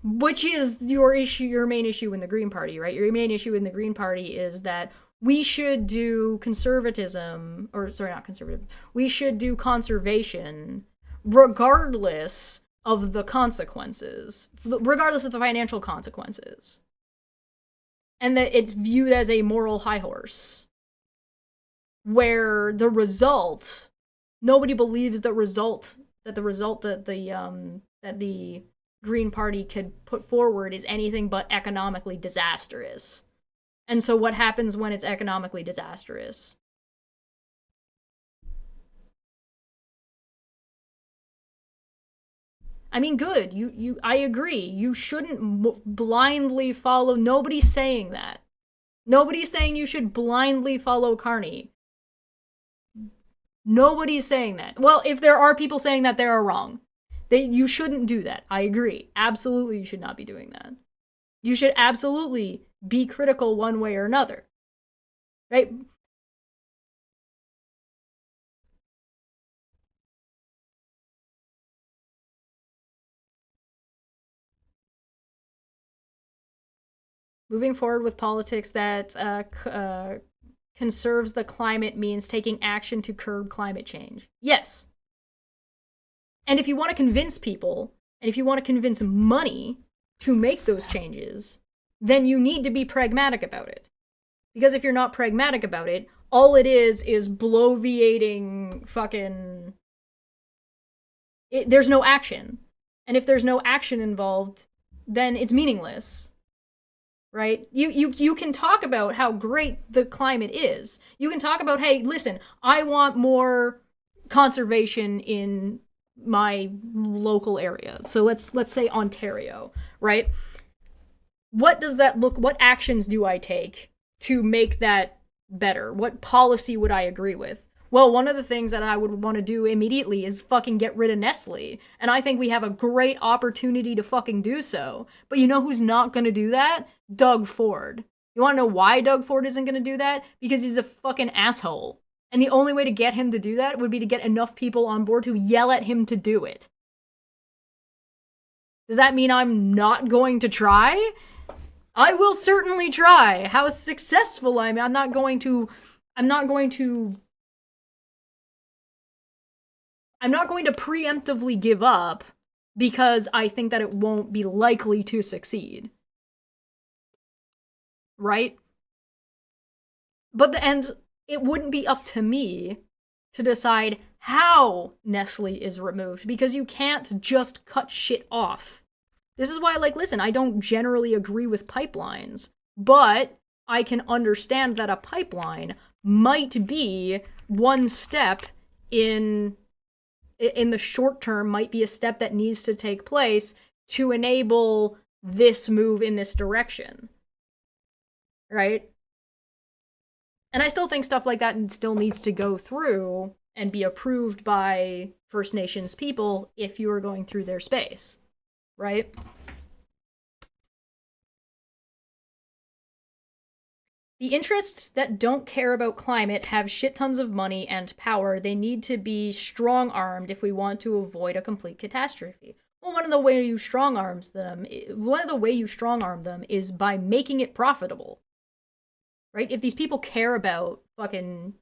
which is your issue, your main issue in the Green Party, right? Your main issue in the Green Party is that we should do conservatism, or sorry, not conservative. We should do conservation regardless of the consequences, regardless of the financial consequences. And that it's viewed as a moral high horse, where the result, nobody believes the result that the Green Party could put forward is anything but economically disastrous. And so what happens when it's economically disastrous? I mean, good. I agree. You shouldn't blindly follow. Nobody's saying that. Nobody's saying you should blindly follow Carney. Nobody's saying that. Well, if there are people saying that, they are wrong. You shouldn't do that. I agree. Absolutely, you should not be doing that. You should absolutely be critical one way or another. Right? Moving forward with politics that conserves the climate means taking action to curb climate change. Yes. And if you want to convince people, and if you want to convince money to make those changes, then you need to be pragmatic about it. Because if you're not pragmatic about it, all it is bloviating fucking... there's no action. And if there's no action involved, then it's meaningless. Right? You can talk about how great the climate is. You can talk about, hey, listen, I want more conservation in my local area. So let's say Ontario, right? What does that look? What actions do I take to make that better? What policy would I agree with? Well, one of the things that I would want to do immediately is fucking get rid of Nestle. And I think we have a great opportunity to fucking do so. But you know who's not going to do that? Doug Ford. You want to know why Doug Ford isn't going to do that? Because he's a fucking asshole. And the only way to get him to do that would be to get enough people on board to yell at him to do it. Does that mean I'm not going to try? I will certainly try. How successful I'm not going to preemptively give up because I think that it won't be likely to succeed. Right? And it wouldn't be up to me to decide how Nestle is removed, because you can't just cut shit off. This is why, listen, I don't generally agree with pipelines, but I can understand that a pipeline might be one step in the short term, might be a step that needs to take place to enable this move in this direction. Right? And I still think stuff like that still needs to go through and be approved by First Nations people if you are going through their space. Right? The interests that don't care about climate have shit tons of money and power. They need to be strong-armed if we want to avoid a complete catastrophe. Well, one of the way you strong-arm them is by making it profitable. Right? If these people care about fucking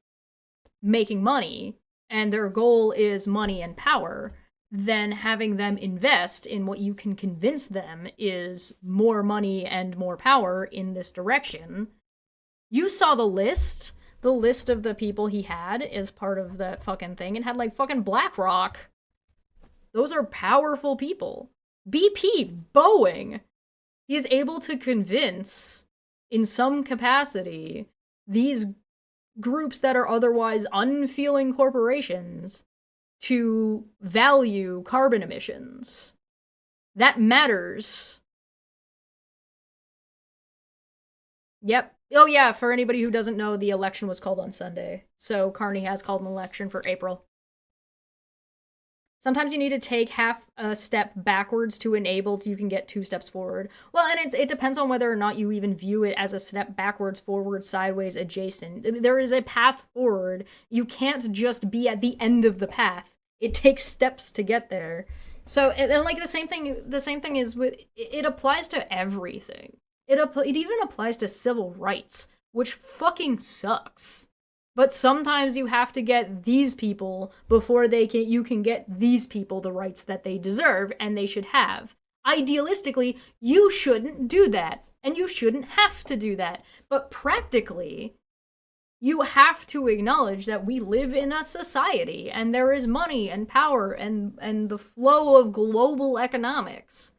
making money, and their goal is money and power, then having them invest in what you can convince them is more money and more power in this direction. You saw the list of the people he had as part of that fucking thing, and had fucking BlackRock. Those are powerful people. BP, Boeing, he is able to convince, in some capacity, these groups that are otherwise unfeeling corporations to value carbon emissions. That matters. Yep. Oh yeah, for anybody who doesn't know, the election was called on Sunday. So Carney has called an election for April. Sometimes you need to take half a step backwards to enable you can get 2 steps forward. Well, and it depends on whether or not you even view it as a step backwards, forward, sideways, adjacent. There is a path forward. You can't just be at the end of the path. It takes steps to get there. So, and like the same thing is with, it applies to everything. It even applies to civil rights, which fucking sucks. But sometimes you have to get these people before you can get these people the rights that they deserve and they should have. Idealistically, you shouldn't do that, and you shouldn't have to do that. But practically, you have to acknowledge that we live in a society and there is money and power and the flow of global economics.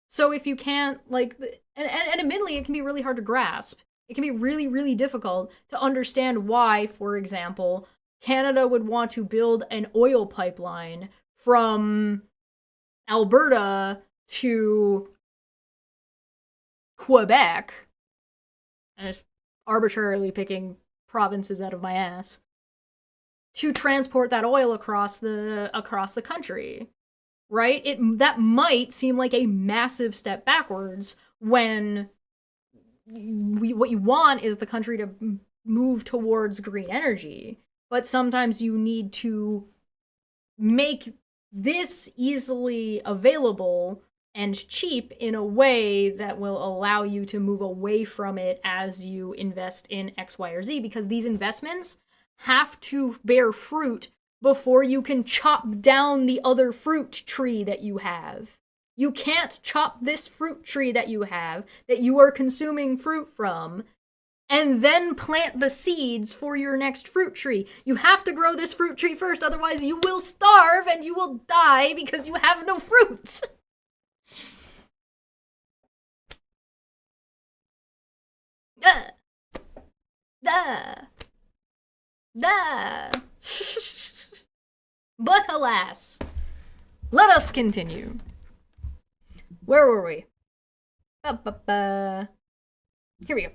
So if you can't, like, and admittedly, it can be really hard to grasp. It can be really, really difficult to understand why, for example, Canada would want to build an oil pipeline from Alberta to Quebec, and it's arbitrarily picking provinces out of my ass, to transport that oil across the country, right? That might seem like a massive step backwards when what you want is the country to move towards green energy, but sometimes you need to make this easily available and cheap in a way that will allow you to move away from it as you invest in X, Y, or Z, because these investments have to bear fruit before you can chop down the other fruit tree that you have. You can't chop this fruit tree that you have, that you are consuming fruit from, and then plant the seeds for your next fruit tree. You have to grow this fruit tree first, otherwise you will starve and you will die because you have no fruit. But alas, let us continue. Where were we? Here we go.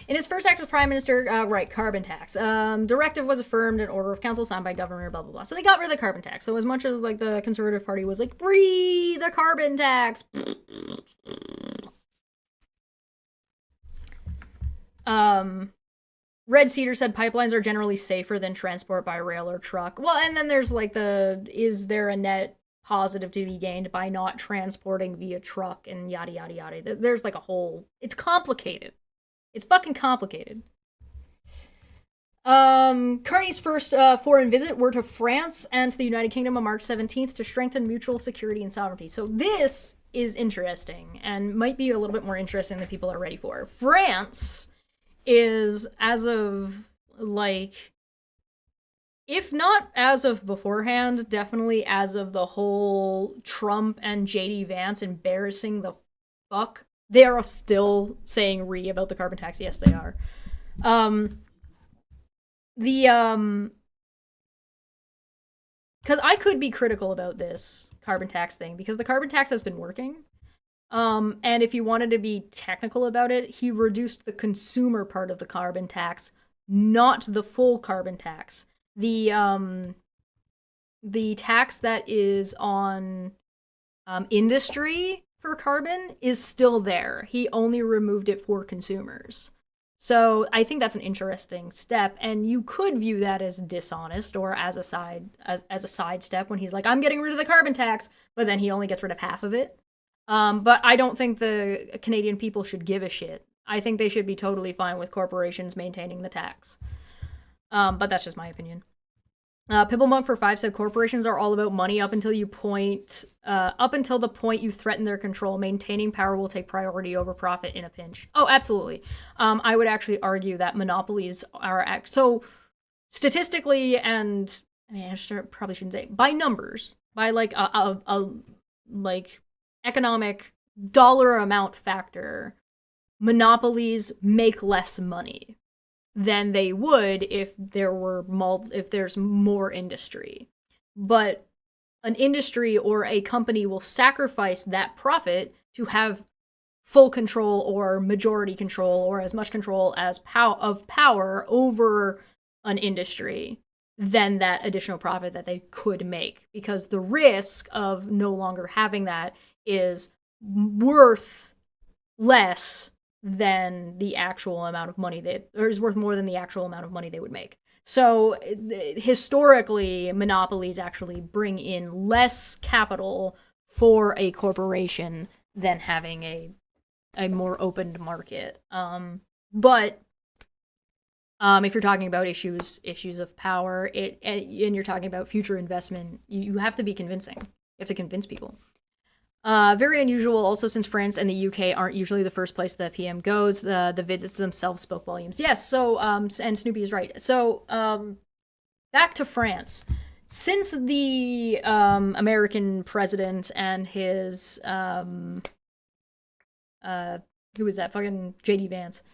In his first act as prime minister, right, carbon tax. Directive was affirmed in order of council signed by governor, blah, blah, blah. So they got rid of the carbon tax. So as much as, like, the Conservative Party was like, free the carbon tax. Red Cedar said pipelines are generally safer than transport by rail or truck. Well, and then there's, like, is there a net positive to be gained by not transporting via truck and yada yada yada. There's like a whole, it's complicated. It's fucking complicated. Carney's first foreign visit were to France and to the United Kingdom on March 17th to strengthen mutual security and sovereignty. So this is interesting and might be a little bit more interesting than people are ready for. France is, as of, like, if not as of beforehand, definitely as of the whole Trump and JD Vance embarrassing the fuck. They are still saying about the carbon tax. Yes, they are. Because I could be critical about this carbon tax thing, because the carbon tax has been working. And if you wanted to be technical about it, he reduced the consumer part of the carbon tax, not the full carbon tax. The tax that is on industry for carbon is still there. He only removed it for consumers. So I think that's an interesting step, and you could view that as dishonest or as a side step when he's like, I'm getting rid of the carbon tax, but then he only gets rid of half of it. But I don't think the Canadian people should give a shit. I think they should be totally fine with corporations maintaining the tax. But that's just my opinion. Pibblebunk for 5 said corporations are all about money up until the point you threaten their control. Maintaining power will take priority over profit in a pinch. Oh, absolutely. I would actually argue that monopolies are so statistically, and I mean, probably shouldn't say by numbers, by like a like economic dollar amount factor, monopolies make less money than they would if there's more industry. But an industry or a company will sacrifice that profit to have full control or majority control or as much control as power over an industry than that additional profit that they could make, because the risk of no longer having that is worth less than the actual amount of money or is worth more than the actual amount of money they would make. So historically, monopolies actually bring in less capital for a corporation than having a more opened market. But if you're talking about issues of power, and you're talking about future investment, you have to be convincing. You have to convince people. Very unusual also, since France and the UK aren't usually the first place the PM goes. The visits themselves spoke volumes. Yes, so and Snoopy is right. So back to France. Since the American president and his who was that, fucking JD Vance,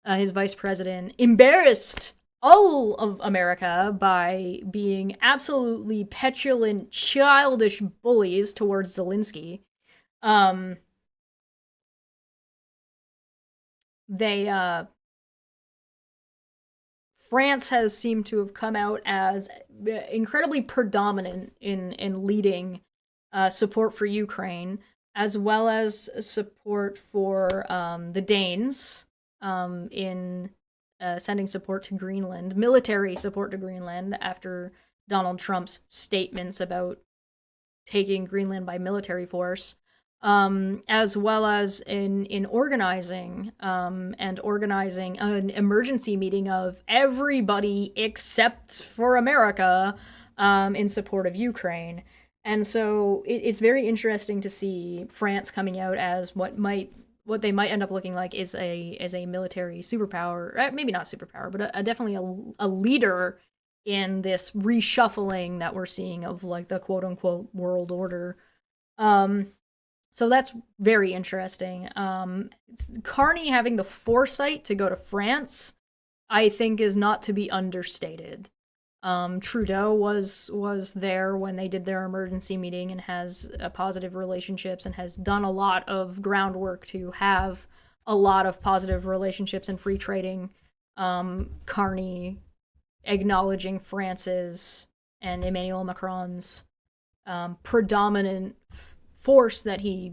his vice president, embarrassed all of America by being absolutely petulant, childish bullies towards Zelensky. Um, they France has seemed to have come out as incredibly predominant in leading support for Ukraine, as well as support for the Danes, in sending support to Greenland, military support to Greenland after Donald Trump's statements about taking Greenland by military force, as well as in organizing, and organizing an emergency meeting of everybody except for America, in support of Ukraine. And so it's very interesting to see France coming out as what they might end up looking like is a military superpower, maybe not superpower, but definitely a leader in this reshuffling that we're seeing of like the quote unquote world order. So that's very interesting. Carney having the foresight to go to France, I think, is not to be understated. Trudeau was there when they did their emergency meeting and has positive relationships and has done a lot of groundwork to have a lot of positive relationships and free trading. Carney acknowledging France's and Emmanuel Macron's predominant force that he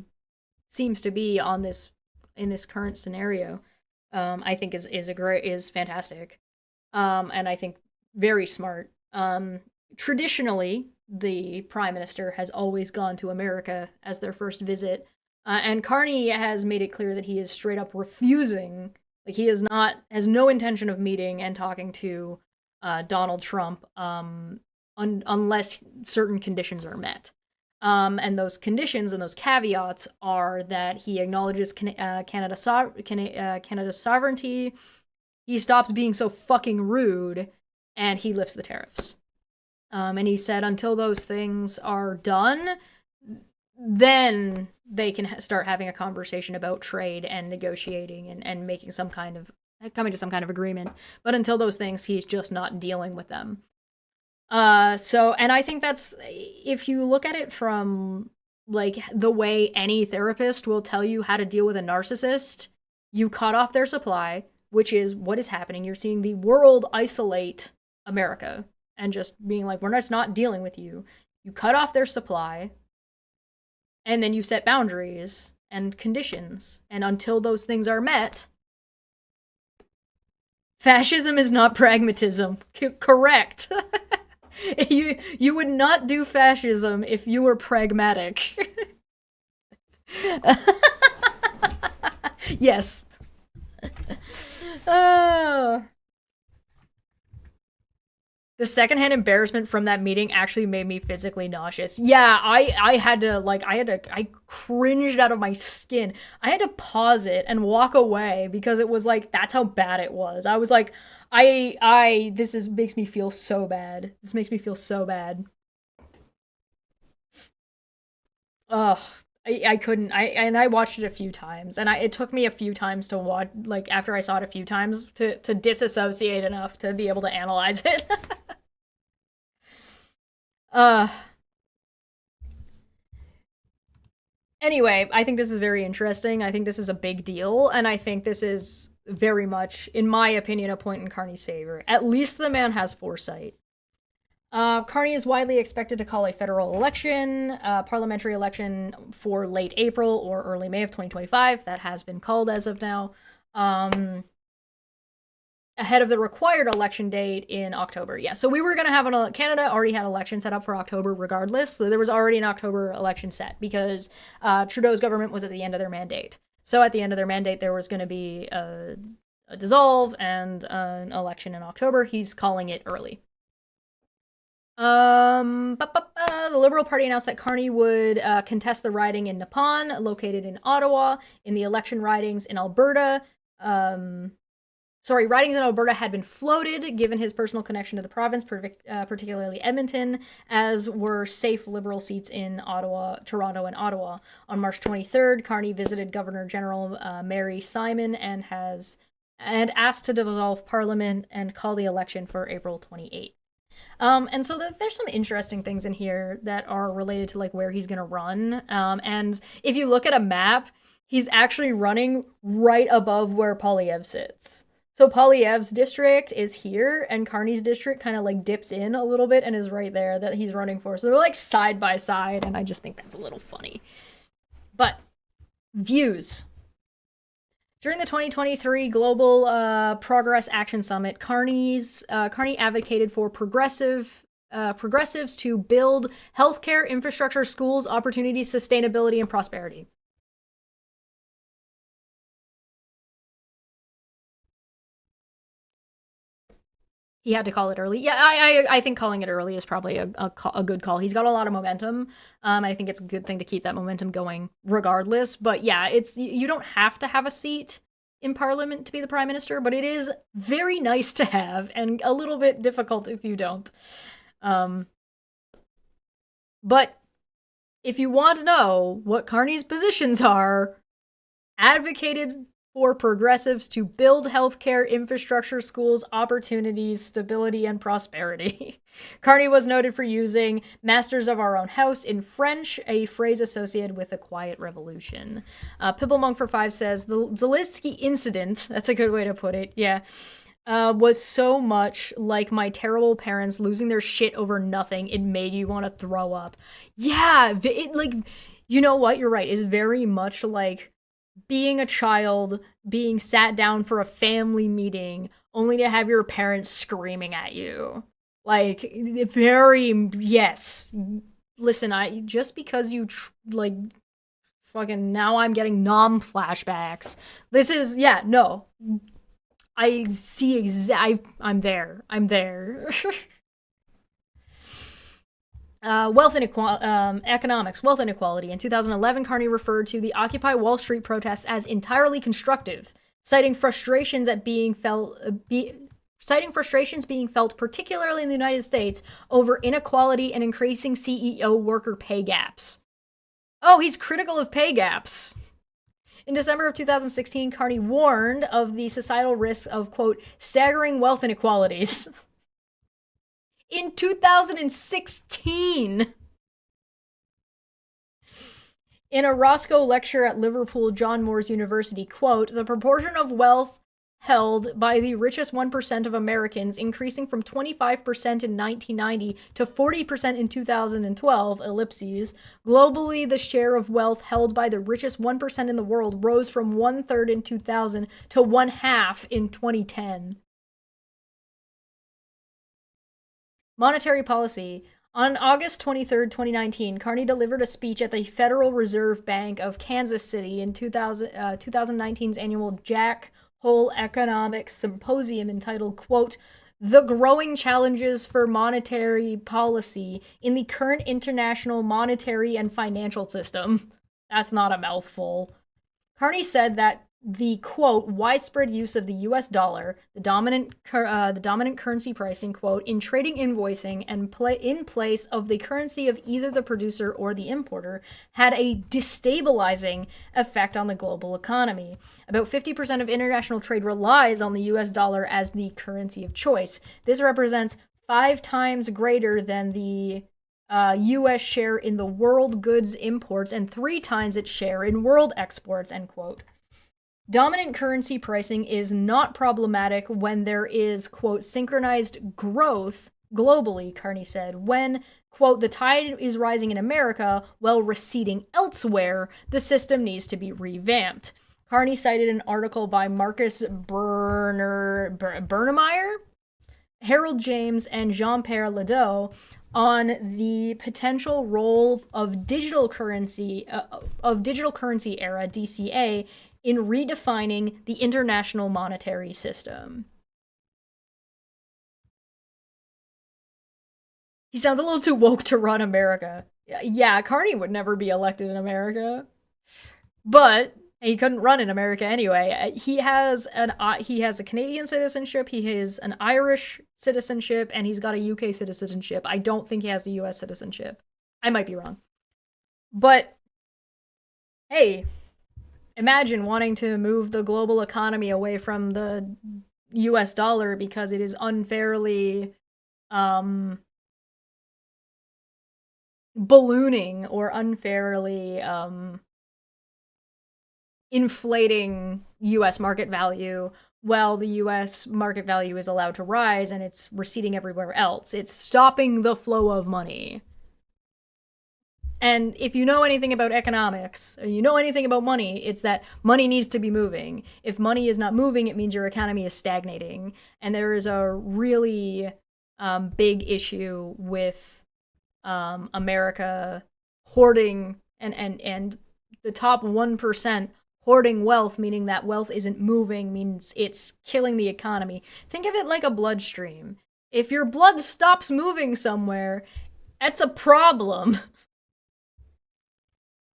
seems to be on this in this current scenario, I think is fantastic, and I think very smart. Traditionally, the prime minister has always gone to America as their first visit, and Carney has made it clear that he is straight up refusing. Like, he has no intention of meeting and talking to Donald Trump, unless certain conditions are met. And those conditions and those caveats are that he acknowledges Canada's sovereignty, he stops being so fucking rude, and he lifts the tariffs. And he said until those things are done, then they can start having a conversation about trade and negotiating and making coming to some kind of agreement. But until those things, he's just not dealing with them. And I think that's, if you look at it from like the way any therapist will tell you how to deal with a narcissist, you cut off their supply, which is what is happening. You're seeing the world isolate America and just being like, we're just not dealing with you. You cut off their supply, and then you set boundaries and conditions, and until those things are met, fascism is not pragmatism. Correct. You would not do fascism if you were pragmatic. Yes. The secondhand embarrassment from that meeting actually made me physically nauseous. Yeah, I cringed out of my skin. I had to pause it and walk away because it was like, that's how bad it was. I was like, makes me feel so bad. This makes me feel so bad. Ugh. I couldn't. I watched it a few times, and it took me a few times to watch. Like, after I saw it a few times, to disassociate enough to be able to analyze it. uh. Anyway, I think this is very interesting. I think this is a big deal, and I think this is very much, in my opinion, a point in Carney's favor. At least the man has foresight. Carney is widely expected to call a federal election, parliamentary election, for late April or early May of 2025. That has been called as of now. ahead of the required election date in October. Yeah, so we were going to have Canada already had election set up for October regardless. So there was already an October election set because Trudeau's government was at the end of their mandate. So at the end of their mandate, there was going to be a dissolve and an election in October. He's calling it early. The Liberal Party announced that Carney would contest the riding in Nepean, located in Ottawa, in the election ridings in Alberta. Ridings in Alberta had been floated, given his personal connection to the province, particularly Edmonton, as were safe Liberal seats in Ottawa, Toronto, and Ottawa. On March 23rd, Carney visited Governor General Mary Simon and asked to dissolve Parliament and call the election for April 28th. And so there's some interesting things in here that are related to like where he's gonna run. And if you look at a map, he's actually running right above where Poilievre sits. So Poilievre's district is here, and Carney's district kind of like dips in a little bit and is right there that he's running for. So they're like side by side, and I just think that's a little funny. But views. During the 2023 Global Progress Action Summit, Carney advocated for progressives to build healthcare, infrastructure, schools, opportunities, sustainability, and prosperity. He had to call it early. Yeah, I think calling it early is probably a good call. He's got a lot of momentum. I think it's a good thing to keep that momentum going regardless. But yeah, you don't have to have a seat in Parliament to be the Prime Minister, but it is very nice to have and a little bit difficult if you don't. But if you want to know what Carney's positions are, advocated for progressives to build healthcare, infrastructure, schools, opportunities, stability, and prosperity. Carney was noted for using masters of our own house in French, a phrase associated with the Quiet Revolution. Pipplemonk for 5 says, the Zelensky incident, that's a good way to put it, yeah, was so much like my terrible parents losing their shit over nothing, it made you want to throw up. Yeah, you know what, you're right, it's very much like being a child, being sat down for a family meeting, only to have your parents screaming at you. Like, yes. Listen, just because you, fucking, now I'm getting Nom flashbacks. This is, yeah, no. I see I'm there. Economics, wealth inequality. In 2011, Carney referred to the Occupy Wall Street protests as entirely constructive, citing frustrations being felt particularly in the United States over inequality and increasing CEO worker pay gaps. Oh, he's critical of pay gaps. In December of 2016, Carney warned of the societal risks of, quote, staggering wealth inequalities. In 2016. In a Roscoe lecture at Liverpool John Moores University, quote, the proportion of wealth held by the richest 1% of Americans increasing from 25% in 1990 to 40% in 2012, ellipses. Globally, the share of wealth held by the richest 1% in the world rose from 1/3 in 2000 to 1/2 in 2010. Monetary policy. On August 23rd, 2019, Carney delivered a speech at the Federal Reserve Bank of Kansas City in 2019's annual Jack Hole Economics Symposium entitled, quote, The Growing Challenges for Monetary Policy in the Current International Monetary and Financial System. That's not a mouthful. Carney said that the, quote, widespread use of the U.S. dollar, the dominant currency pricing, quote, in trading, invoicing, and in place of the currency of either the producer or the importer, had a destabilizing effect on the global economy. About 50% of international trade relies on the U.S. dollar as the currency of choice. This represents 5 times greater than the U.S. share in the world goods imports and 3 times its share in world exports, end quote. Dominant currency pricing is not problematic when there is, quote, synchronized growth globally, Carney said. When, quote, the tide is rising in America while receding elsewhere, the system needs to be revamped. Carney cited an article by Marcus Bernemeyer, Harold James, and Jean-Pierre Ledoux on the potential role of digital currency era DCA in redefining the international monetary system. He sounds a little too woke to run America. Yeah, Carney would never be elected in America. But he couldn't run in America anyway. He has a Canadian citizenship, he has an Irish citizenship, and he's got a UK citizenship. I don't think he has a US citizenship. I might be wrong. But hey, imagine wanting to move the global economy away from the US dollar because it is unfairly ballooning or unfairly inflating US market value while the US market value is allowed to rise and it's receding everywhere else. It's stopping the flow of money. And if you know anything about economics, or you know anything about money, it's that money needs to be moving. If money is not moving, it means your economy is stagnating. And there is a really big issue with America hoarding and the top 1% hoarding wealth, meaning that wealth isn't moving, means it's killing the economy. Think of it like a bloodstream. If your blood stops moving somewhere, that's a problem.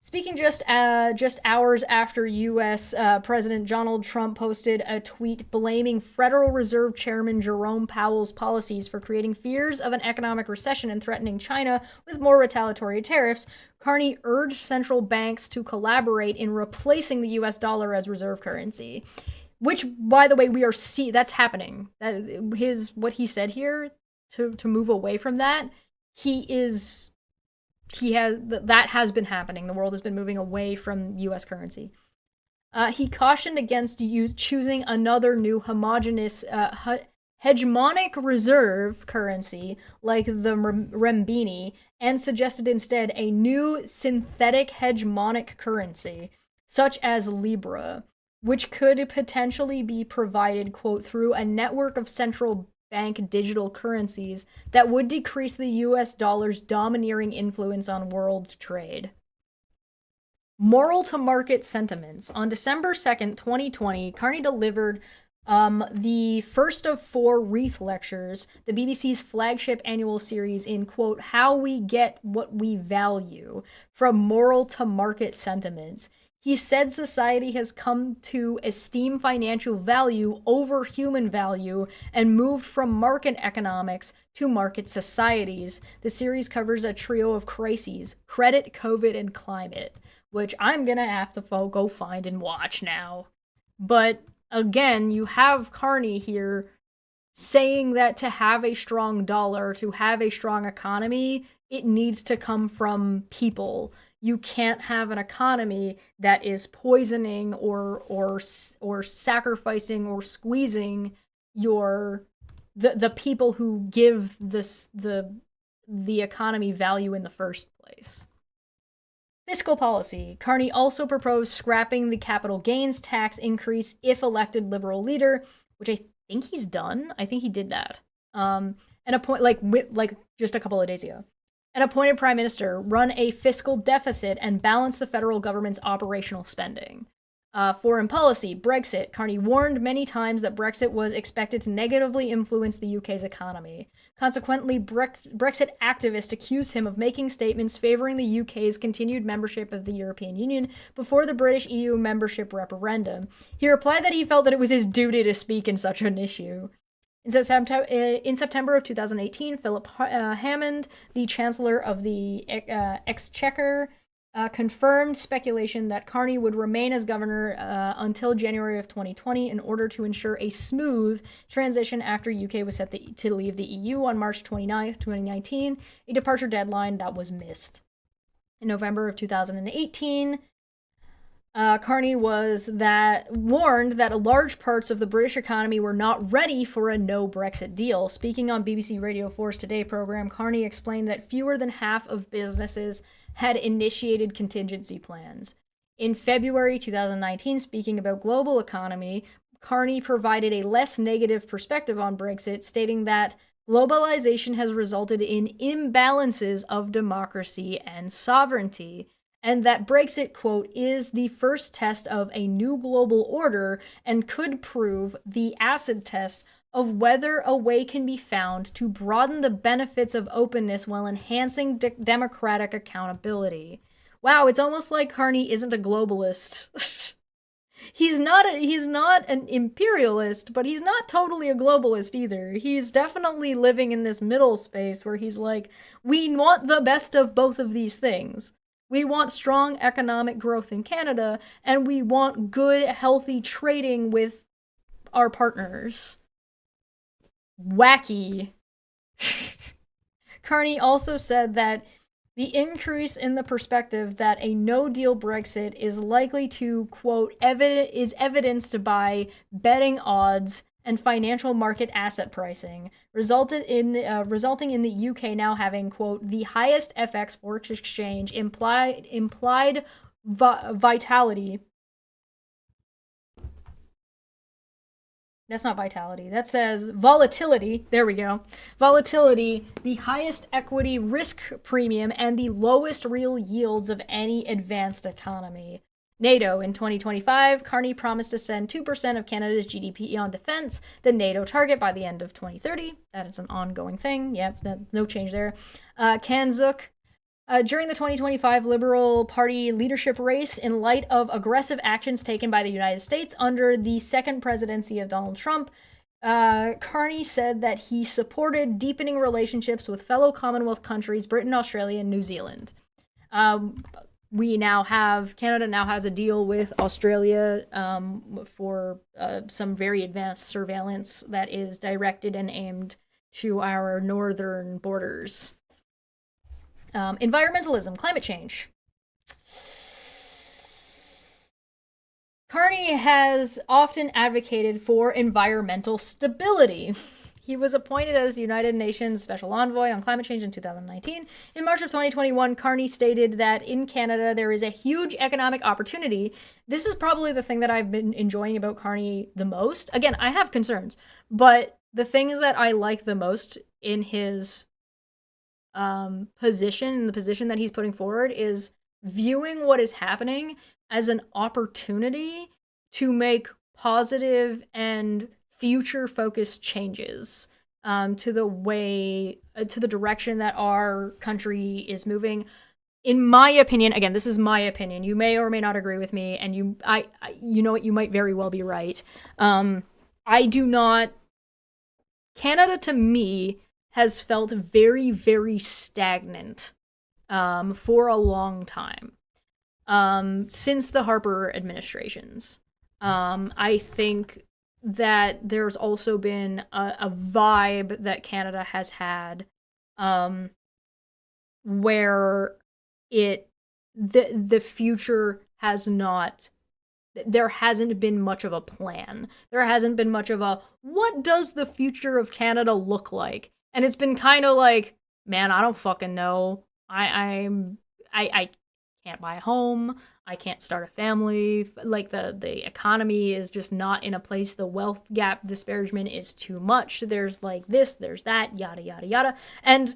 Speaking just hours after U.S. President Donald Trump posted a tweet blaming Federal Reserve Chairman Jerome Powell's policies for creating fears of an economic recession and threatening China with more retaliatory tariffs, Carney urged central banks to collaborate in replacing the U.S. dollar as reserve currency. Which, by the way, that's happening. What he said here, to move away from that, that has been happening. The world has been moving away from U.S. currency. He cautioned against choosing another new homogenous hegemonic reserve currency like the renminbi and suggested instead a new synthetic hegemonic currency such as Libra, which could potentially be provided, quote, through a network of central bank digital currencies that would decrease the US dollar's domineering influence on world trade. Moral to market sentiments. On December 2nd, 2020, Carney delivered the first of 4 Wreath lectures, the BBC's flagship annual series in, quote, How We Get What We Value, from moral to market sentiments. He said society has come to esteem financial value over human value and moved from market economics to market societies. The series covers a trio of crises: credit, COVID, and climate, which I'm gonna have to go find and watch now. But again, you have Carney here saying that to have a strong dollar, to have a strong economy, it needs to come from people. You can't have an economy that is poisoning or sacrificing or squeezing the people who give the economy value in the first place. Fiscal policy. Carney also proposed scrapping the capital gains tax increase if elected Liberal leader, which I think he's done. I think he did that. And just a couple of days ago. An appointed prime minister run a fiscal deficit and balance the federal government's operational spending. Foreign policy, Brexit. Carney warned many times that Brexit was expected to negatively influence the UK's economy. Consequently, Brexit activists accused him of making statements favoring the UK's continued membership of the European Union before the British EU membership referendum. He replied that he felt that it was his duty to speak in such an issue. In September of 2018, Philip Hammond, the Chancellor of the Exchequer, confirmed speculation that Carney would remain as governor until January of 2020 in order to ensure a smooth transition after UK was set to leave the EU on March 29th, 2019, a departure deadline that was missed. In November of 2018, Carney warned that large parts of the British economy were not ready for a no-Brexit deal. Speaking on BBC Radio 4's Today program, Carney explained that fewer than half of businesses had initiated contingency plans. In February 2019, speaking about global economy, Carney provided a less negative perspective on Brexit, stating that globalization has resulted in imbalances of democracy and sovereignty, and that Brexit, quote, is the first test of a new global order and could prove the acid test of whether a way can be found to broaden the benefits of openness while enhancing democratic accountability. Wow, it's almost like Carney isn't a globalist. He's not an imperialist, but he's not totally a globalist either. He's definitely living in this middle space where he's like, we want the best of both of these things. We want strong economic growth in Canada, and we want good, healthy trading with our partners. Wacky. Carney also said that the increase in the perspective that a no-deal Brexit is likely to, quote, is evidenced by betting odds and financial market asset pricing, resulting in the UK now having, quote, the highest FX forex exchange implied vitality. That's not vitality. That says volatility. There we go. Volatility, the highest equity risk premium, and the lowest real yields of any advanced economy. NATO in 2025, Carney promised to send 2% of Canada's GDP on defense, the NATO target by the end of 2030. That is an ongoing thing. Yep, no change there. Kanzuk. During the 2025 Liberal Party leadership race, in light of aggressive actions taken by the United States under the second presidency of Donald Trump, Carney said that he supported deepening relationships with fellow Commonwealth countries, Britain, Australia, and New Zealand. Canada now has a deal with Australia for some very advanced surveillance that is directed and aimed to our northern borders. Environmentalism, climate change. Carney has often advocated for environmental stability. He was appointed as the United Nations Special Envoy on Climate Change in 2019. In March of 2021, Carney stated that in Canada there is a huge economic opportunity. This is probably the thing that I've been enjoying about Carney the most. Again, I have concerns, but the things that I like the most in his position, the position that he's putting forward, is viewing what is happening as an opportunity to make positive and future-focused changes to the direction that our country is moving. In my opinion, again, this is my opinion. You may or may not agree with me, and you know what, you might very well be right. I do not. Canada, to me, has felt very, very stagnant for a long time since the Harper administrations. I think that there's also been a vibe that Canada has had where the future has not. There hasn't been much of a plan. There hasn't been much of a, what does the future of Canada look like? And it's been kind of like, man, I don't fucking know. I can't buy a home. I can't start a family. Like the economy is just not in a place. The wealth gap disparagement is too much. There's like this, there's that, yada, yada, yada. And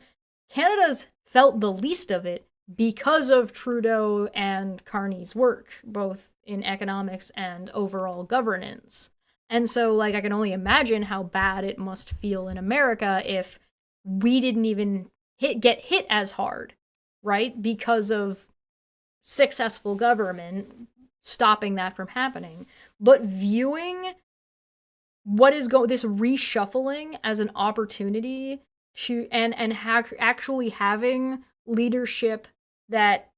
Canada's felt the least of it because of Trudeau and Carney's work, both in economics and overall governance. And so, like, I can only imagine how bad it must feel in America if we didn't even get hit as hard, right? Because of successful government stopping that from happening. But viewing what is this reshuffling as an opportunity to actually having leadership that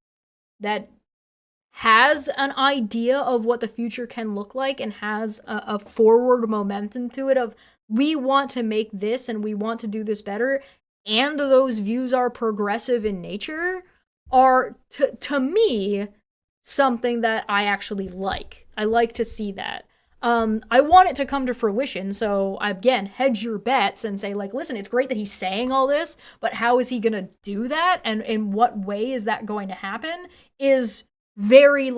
has an idea of what the future can look like and has a forward momentum to it of, we want to make this and we want to do this better, and those views are progressive in nature, are, to me, something that I actually like. I like to see that. I want it to come to fruition, so again, hedge your bets and say, like, listen, it's great that he's saying all this, but how is he going to do that, and in what way is that going to happen, is very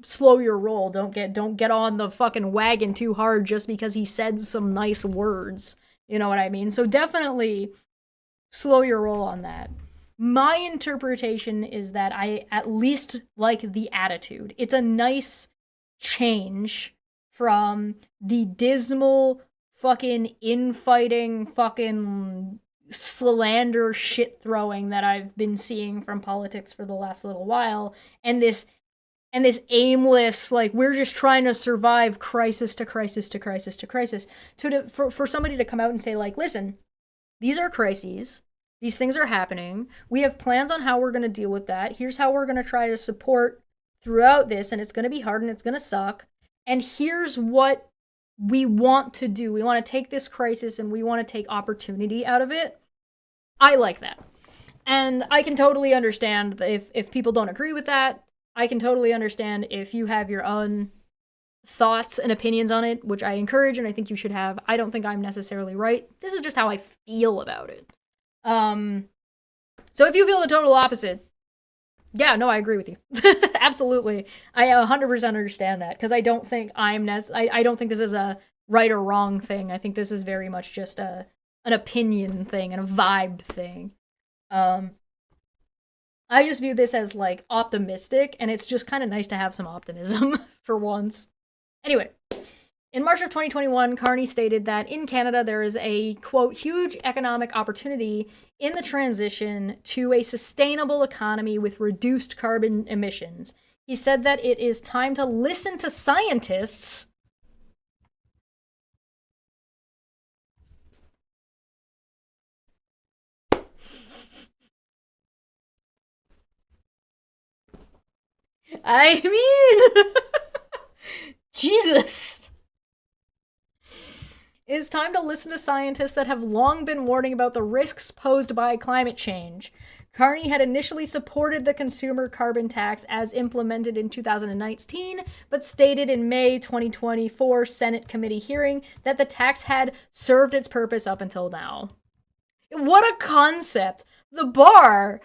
slow your roll. Don't get on the fucking wagon too hard just because he said some nice words. You know what I mean? So definitely slow your roll on that. My interpretation is that I at least like the attitude. It's a nice change from the dismal fucking infighting fucking slander shit throwing that I've been seeing from politics for the last little while, and this aimless, like, we're just trying to survive crisis to crisis to crisis to crisis, for somebody to come out and say, like, listen, these are crises, these things are happening, we have plans on how we're going to deal with that, here's how we're going to try to support throughout this, and it's going to be hard and it's going to suck, and here's what we want to do. We want to take this crisis and we want to take opportunity out of it. I like that. And I can totally understand if people don't agree with that. I can totally understand if you have your own thoughts and opinions on it, which I encourage and I think you should have. I don't think I'm necessarily right. This is just how I feel about it. So if you feel the total opposite, yeah, no, I agree with you. Absolutely. I 100% understand that, because I don't think I don't think this is a right or wrong thing. I think this is very much just an opinion thing and a vibe thing. I just view this as, like, optimistic, and it's just kind of nice to have some optimism for once. Anyway, in March of 2021, Carney stated that in Canada there is a, quote, huge economic opportunity in the transition to a sustainable economy with reduced carbon emissions. He said that it is time to listen to scientists I mean, Jesus. It's time to listen to scientists that have long been warning about the risks posed by climate change. Carney had initially supported the consumer carbon tax as implemented in 2019, but stated in May 2024 Senate committee hearing that the tax had served its purpose up until now. What a concept! The bar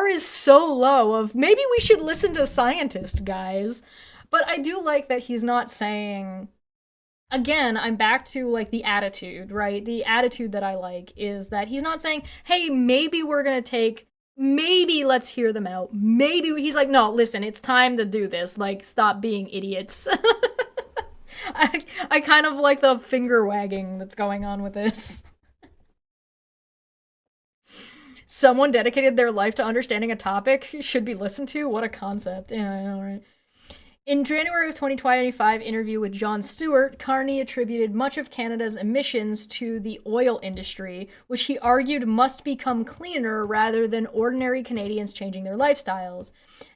is so low of maybe we should listen to scientists, guys. But I do like that he's not saying, again, I'm back to, like, the attitude, right? The attitude that I like is that he's not saying, hey, maybe we're gonna take, maybe let's hear them out. Maybe he's like, no, listen, it's time to do this. Like, stop being idiots. I kind of like the finger wagging that's going on with this. Someone dedicated their life to understanding a topic should be listened to. What a concept. Yeah, I know, right? In January of 2025 interview with Jon Stewart, Carney attributed much of Canada's emissions to the oil industry, which he argued must become cleaner rather than ordinary Canadians changing their lifestyles.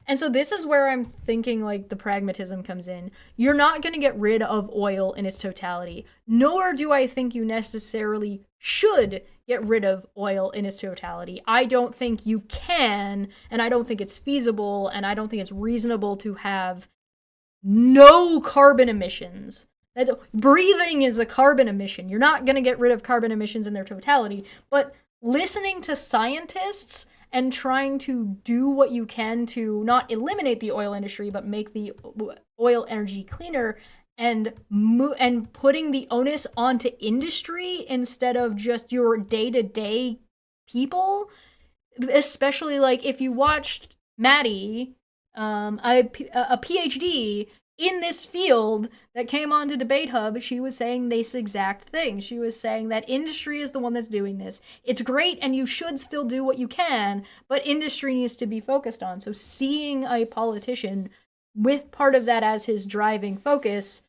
And so this is where I'm thinking, like, the pragmatism comes in. You're not going to get rid of oil in its totality, nor do I think you necessarily should get rid of oil in its totality. I don't think you can, and I don't think it's feasible, and I don't think it's reasonable to have no carbon emissions. Breathing is a carbon emission. You're not going to get rid of carbon emissions in their totality, but listening to scientists and trying to do what you can to not eliminate the oil industry, but make the oil energy cleaner, and putting the onus onto industry instead of just your day-to-day people. Especially, like, if you watched Maddie, a PhD in this field that came onto Debate Hub, she was saying this exact thing. She was saying that industry is the one that's doing this. It's great, and you should still do what you can, but industry needs to be focused on. So seeing a politician with part of that as his driving focus,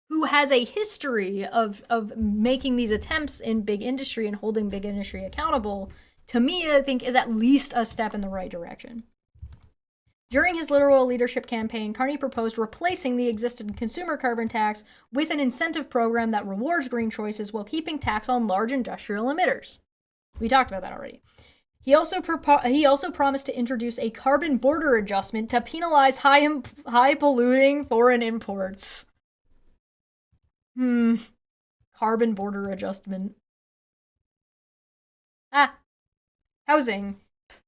who has a history of making these attempts in big industry and holding big industry accountable, to me, I think is at least a step in the right direction. During his literal leadership campaign, Carney proposed replacing the existing consumer carbon tax with an incentive program that rewards green choices while keeping tax on large industrial emitters. We talked about that already. He also promised to introduce a carbon border adjustment to penalize high polluting foreign imports. Carbon border adjustment. Housing.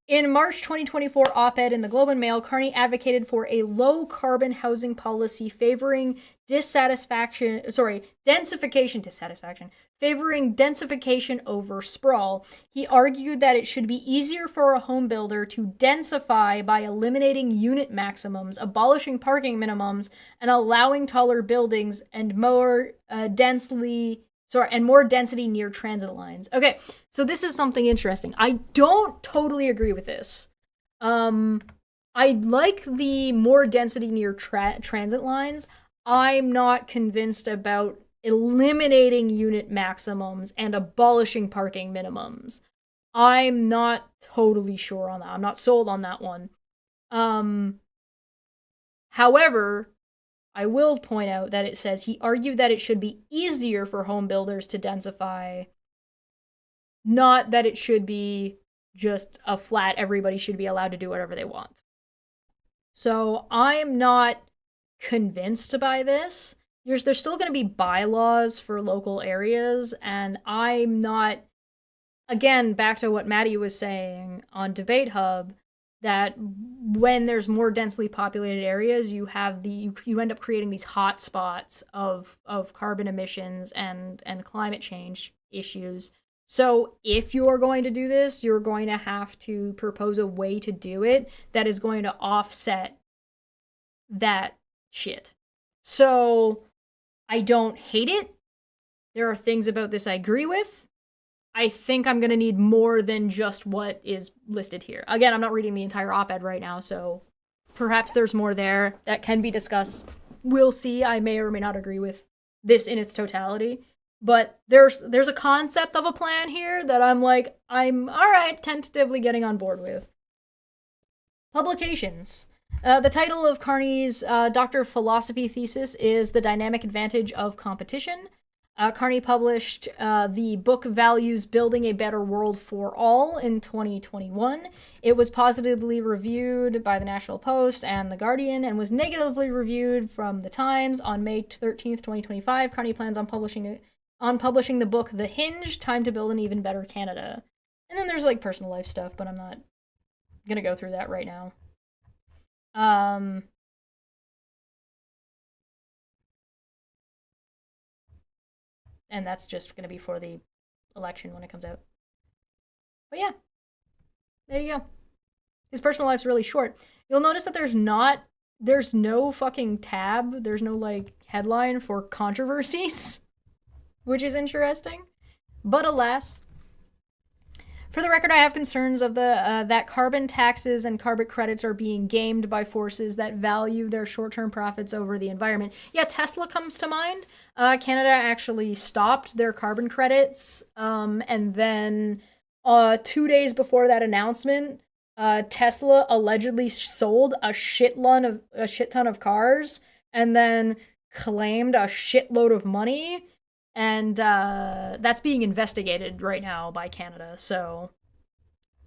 In March 2024 op-ed in the Globe and Mail, Carney advocated for a low-carbon housing policy favoring densification over sprawl. He argued that it should be easier for a home builder to densify by eliminating unit maximums, abolishing parking minimums, and allowing taller buildings and more density near transit lines. Okay, so this is something interesting. I don't totally agree with this. I like the more density near transit lines. I'm not convinced about eliminating unit maximums and abolishing parking minimums. I'm not totally sure on that. I'm not sold on that one. However, I will point out that it says he argued that it should be easier for home builders to densify, not that it should be just a flat, everybody should be allowed to do whatever they want. So I'm not convinced by this. There's still going to be bylaws for local areas, and I'm not, again, back to what Maddie was saying on Debate Hub, that when there's more densely populated areas, you end up creating these hot spots of carbon emissions and climate change issues. So if you're going to do this, you're going to have to propose a way to do it that is going to offset that shit. So I don't hate it. There are things about this I agree with. I think I'm going to need more than just what is listed here. Again, I'm not reading the entire op-ed right now, so perhaps there's more there that can be discussed. We'll see. I may or may not agree with this in its totality. But there's a concept of a plan here that I'm all right, tentatively getting on board with. Publications. The title of Carney's Doctor of Philosophy thesis is The Dynamic Advantage of Competition. Carney published the book Values Building a Better World for All in 2021. It was positively reviewed by the National Post and The Guardian and was negatively reviewed from The Times on May 13th, 2025. Carney plans on publishing the book The Hinge, Time to Build an Even Better Canada. And then there's personal life stuff, but I'm not going to go through that right now. And that's just going to be for the election when it comes out. But yeah, there you go. His personal life's really short. You'll notice that there's no fucking tab. There's no headline for controversies, which is interesting. But alas, for the record, I have concerns of that carbon taxes and carbon credits are being gamed by forces that value their short-term profits over the environment. Yeah, Tesla comes to mind. Canada actually stopped their carbon credits, and then 2 days before that announcement, Tesla allegedly sold a shit ton of cars, and then claimed a shitload of money. And that's being investigated right now by Canada. So,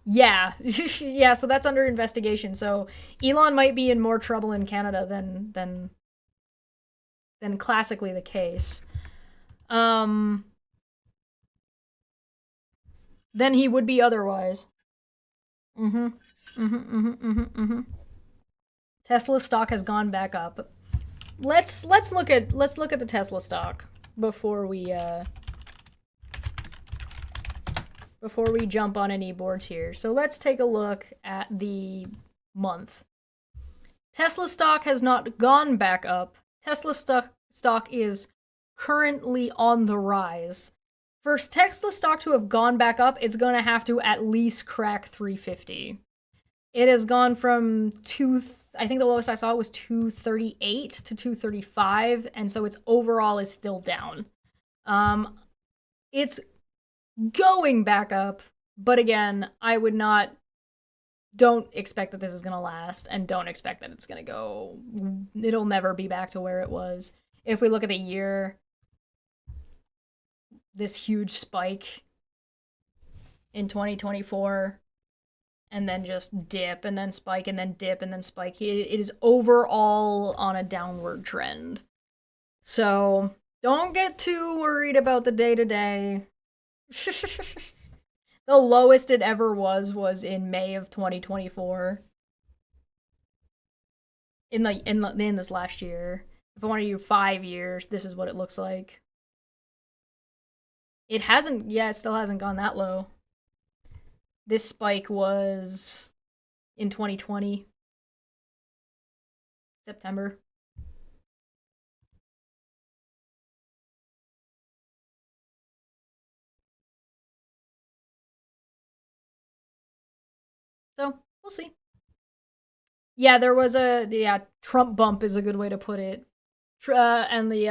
yeah. Yeah, so that's under investigation. So, Elon might be in more trouble in Canada than classically the case. Than he would be otherwise. Tesla stock has gone back up. Let's look at the Tesla stock before we jump on any boards here. So let's take a look at the month. Tesla stock has not gone back up. Tesla stock is currently on the rise. For Tesla stock to have gone back up, it's going to have to at least crack 350. It has gone from I think the lowest I saw was 238 to 235, and so its overall is still down. It's going back up, but again, don't expect that this is going to last, and don't expect that it'll never be back to where it was. If we look at the year, this huge spike in 2024, and then just dip, and then spike, and then dip, and then spike. It is overall on a downward trend. So, don't get too worried about the day-to-day. The lowest it ever was in May of 2024. In this last year. If I want to do 5 years, this is what it looks like. It hasn't, yeah, it still hasn't gone that low. This spike was in 2020. September. So, we'll see. Yeah, there was Trump bump is a good way to put it. And the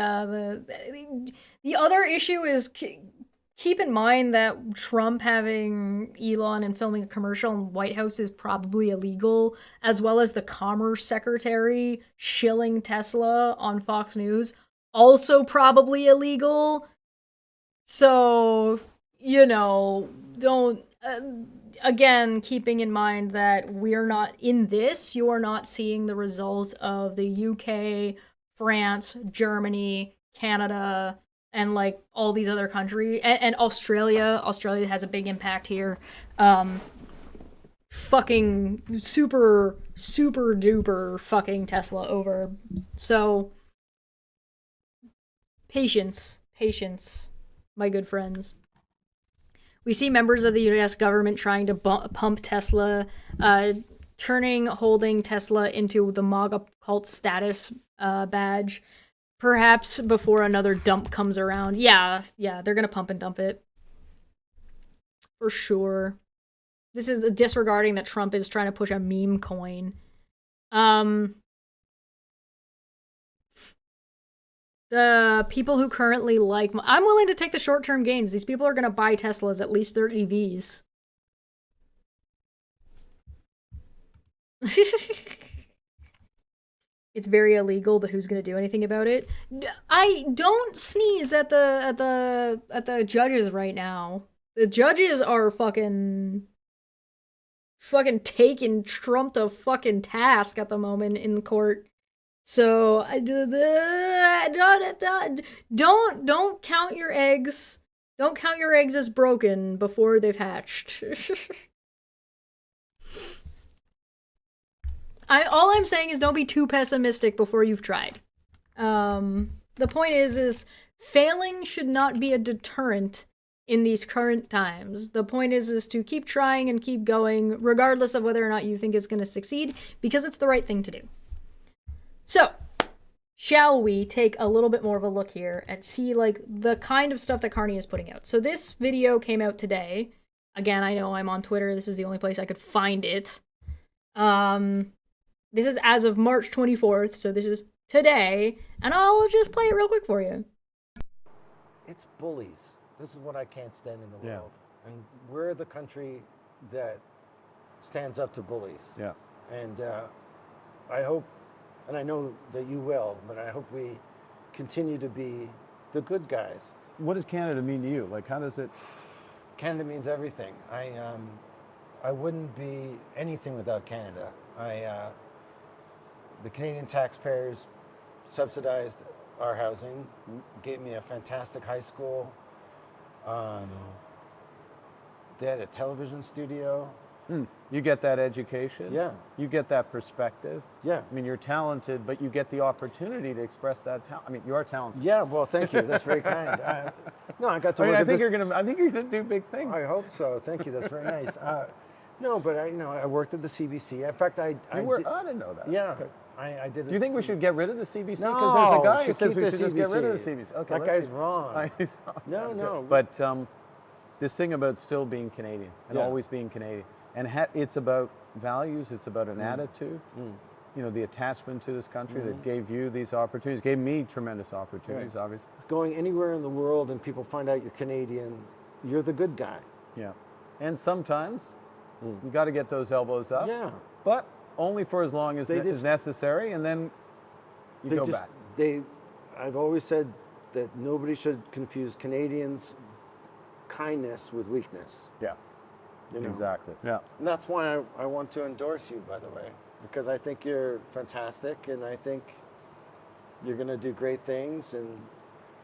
other issue is keep in mind that Trump having Elon and filming a commercial in the White House is probably illegal, as well as the Commerce Secretary shilling Tesla on Fox News, also probably illegal. So, don't. Again, keeping in mind that we're not in this, you are not seeing the results of the UK, France, Germany, Canada, and like all these other countries, and Australia. Australia has a big impact here. Fucking super duper fucking Tesla over. So patience, my good friends. We see members of the US government trying to pump Tesla, holding Tesla into the MAGA cult status badge, perhaps before another dump comes around. Yeah, they're gonna pump and dump it. For sure. This is disregarding that Trump is trying to push a meme coin. The people who currently I'm willing to take the short-term gains. These people are going to buy Teslas, at least their EVs. It's very illegal, but who's going to do anything about it? I don't sneeze at the judges right now. The judges are fucking taking Trump to fucking task at the moment in court. So don't count your eggs. Don't count your eggs as broken before they've hatched. All I'm saying is don't be too pessimistic before you've tried. The point is failing should not be a deterrent in these current times. The point is to keep trying and keep going, regardless of whether or not you think it's going to succeed, because it's the right thing to do. So, shall we take a little bit more of a look here and see like the kind of stuff that Carney is putting out? So this video came out today. Again, I know I'm on Twitter. This is the only place I could find it. This is as of March 24th, so this is today, and I'll just play it real quick for you. It's bullies. This is what I can't stand in the world. And we're the country that stands up to bullies. Yeah. And I hope, and I know that you will, but I hope we continue to be the good guys. What does Canada mean to you? Like, how does it? Canada means everything. I wouldn't be anything without Canada. The Canadian taxpayers subsidized our housing, gave me a fantastic high school. They had a television studio. You get that education. Yeah. You get that perspective. Yeah. I mean, you're talented, but you get the opportunity to express that talent. I mean, you are talented. Yeah. Well, thank you. That's very kind. No, I got to. I think you're gonna do big things. I hope so. Thank you. That's very nice. No, but I worked at the CBC. In fact, I didn't know that. Yeah. Okay. I did. Do you think we should get rid of the CBC? No, Because there's a guy who says we keep should the just get rid of the CBC. CBC. Okay, That guy's wrong. He's wrong. No, no. But this thing about still being Canadian and always being Canadian, and it's about values. It's about an attitude. You know, the attachment to this country that gave you these opportunities, gave me tremendous opportunities, obviously. Going anywhere in the world and people find out you're Canadian, you're the good guy. Yeah. And sometimes you got to get those elbows up. Yeah. But only for as long as is necessary, and then you go back. I've always said that nobody should confuse Canadians' kindness with weakness. Yeah. You know? Exactly. Yeah. And that's why I want to endorse you, by the way, because I think you're fantastic, and I think you're going to do great things, and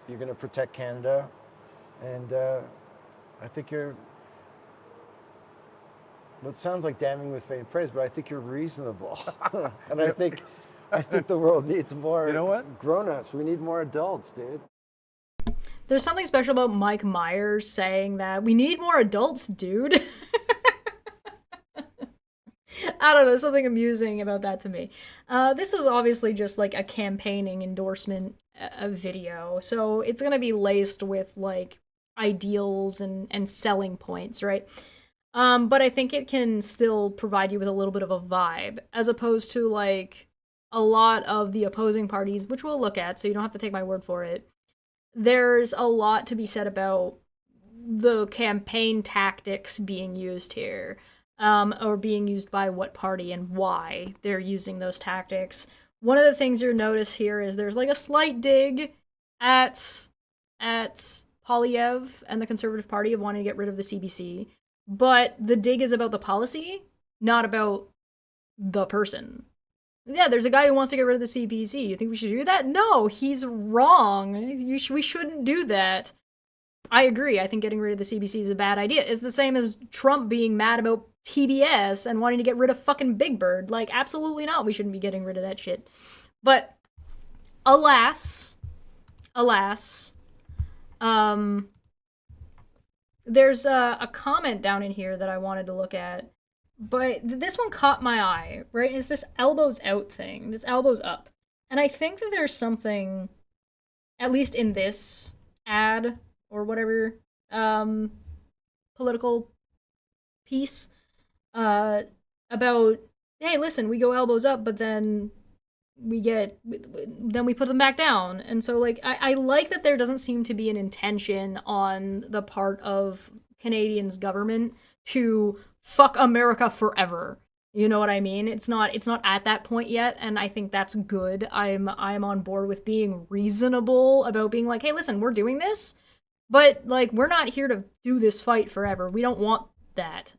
you're going to protect Canada, and I think you're Well, it sounds like damning with faint praise, but I think you're reasonable, and I think the world needs more. You know what? Grown-ups. We need more adults, dude. There's something special about Mike Myers saying that we need more adults, dude. I don't know, something amusing about that to me. This is obviously just like a campaigning endorsement video, so it's gonna be laced with like ideals and selling points, right? But I think it can still provide you with a little bit of a vibe, as opposed to like a lot of the opposing parties, which we'll look at, so you don't have to take my word for it. There's a lot to be said about the campaign tactics being used here, or being used by what party and why they're using those tactics. One of the things you'll notice here is there's like a slight dig at Polyev and the Conservative Party of wanting to get rid of the CBC, but the dig is about the policy, not about the person. Yeah, there's a guy who wants to get rid of the CBC. You think we should do that? No, he's wrong. We shouldn't do that. I agree. I think getting rid of the CBC is a bad idea. It's the same as Trump being mad about PBS and wanting to get rid of fucking Big Bird. Like, absolutely not. We shouldn't be getting rid of that shit. But, alas, there's a comment down in here that I wanted to look at. But this one caught my eye, right? It's this elbows out thing, this elbows up. And I think that there's something, at least in this ad or whatever, political piece, about, hey, listen, we go elbows up, but then we put them back down. And so, like, I like that there doesn't seem to be an intention on the part of Canadians' government to fuck America forever. You know what I mean? It's not at that point yet, and I think that's good. I'm on board with being reasonable about being like, hey, listen, we're doing this, but like we're not here to do this fight forever. We don't want that.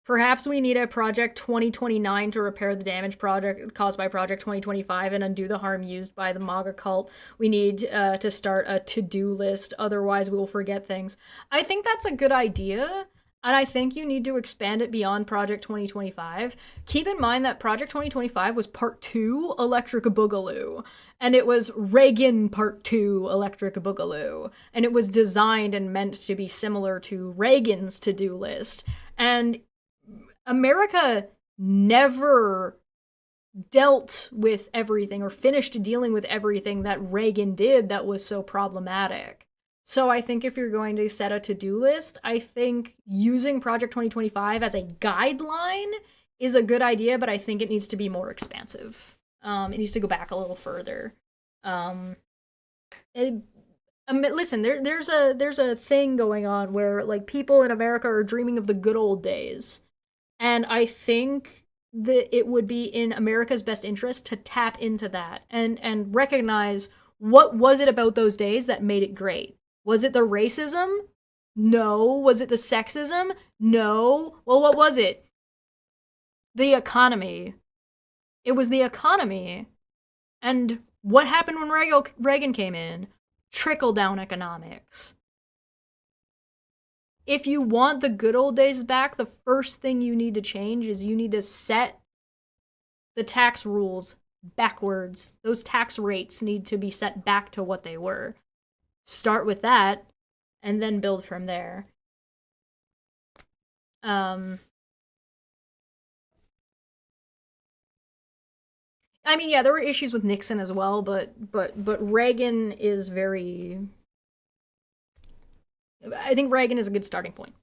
Perhaps we need a Project 2029 to repair the damage caused by Project 2025 and undo the harm used by the MAGA cult. We need to start a to-do list, otherwise we will forget things. I think that's a good idea, and I think you need to expand it beyond Project 2025. Keep in mind that Project 2025 was Part 2 Electric Boogaloo, and it was Reagan Part 2 Electric Boogaloo, and it was designed and meant to be similar to Reagan's to-do list. And America never dealt with everything or finished dealing with everything that Reagan did that was so problematic. So I think if you're going to set a to-do list, I think using Project 2025 as a guideline is a good idea, but I think it needs to be more expansive. It needs to go back a little further. Listen, there's a thing going on where like people in America are dreaming of the good old days. And I think that it would be in America's best interest to tap into that and recognize what was it about those days that made it great. Was it the racism? No. Was it the sexism? No. Well, what was it? The economy. It was the economy. And what happened when Reagan came in? Trickle-down economics. If you want the good old days back, the first thing you need to change is you need to set the tax rules backwards. Those tax rates need to be set back to what they were. Start with that, and then build from there. I mean, yeah, there were issues with Nixon as well, but Reagan is very... I think Reagan is a good starting point.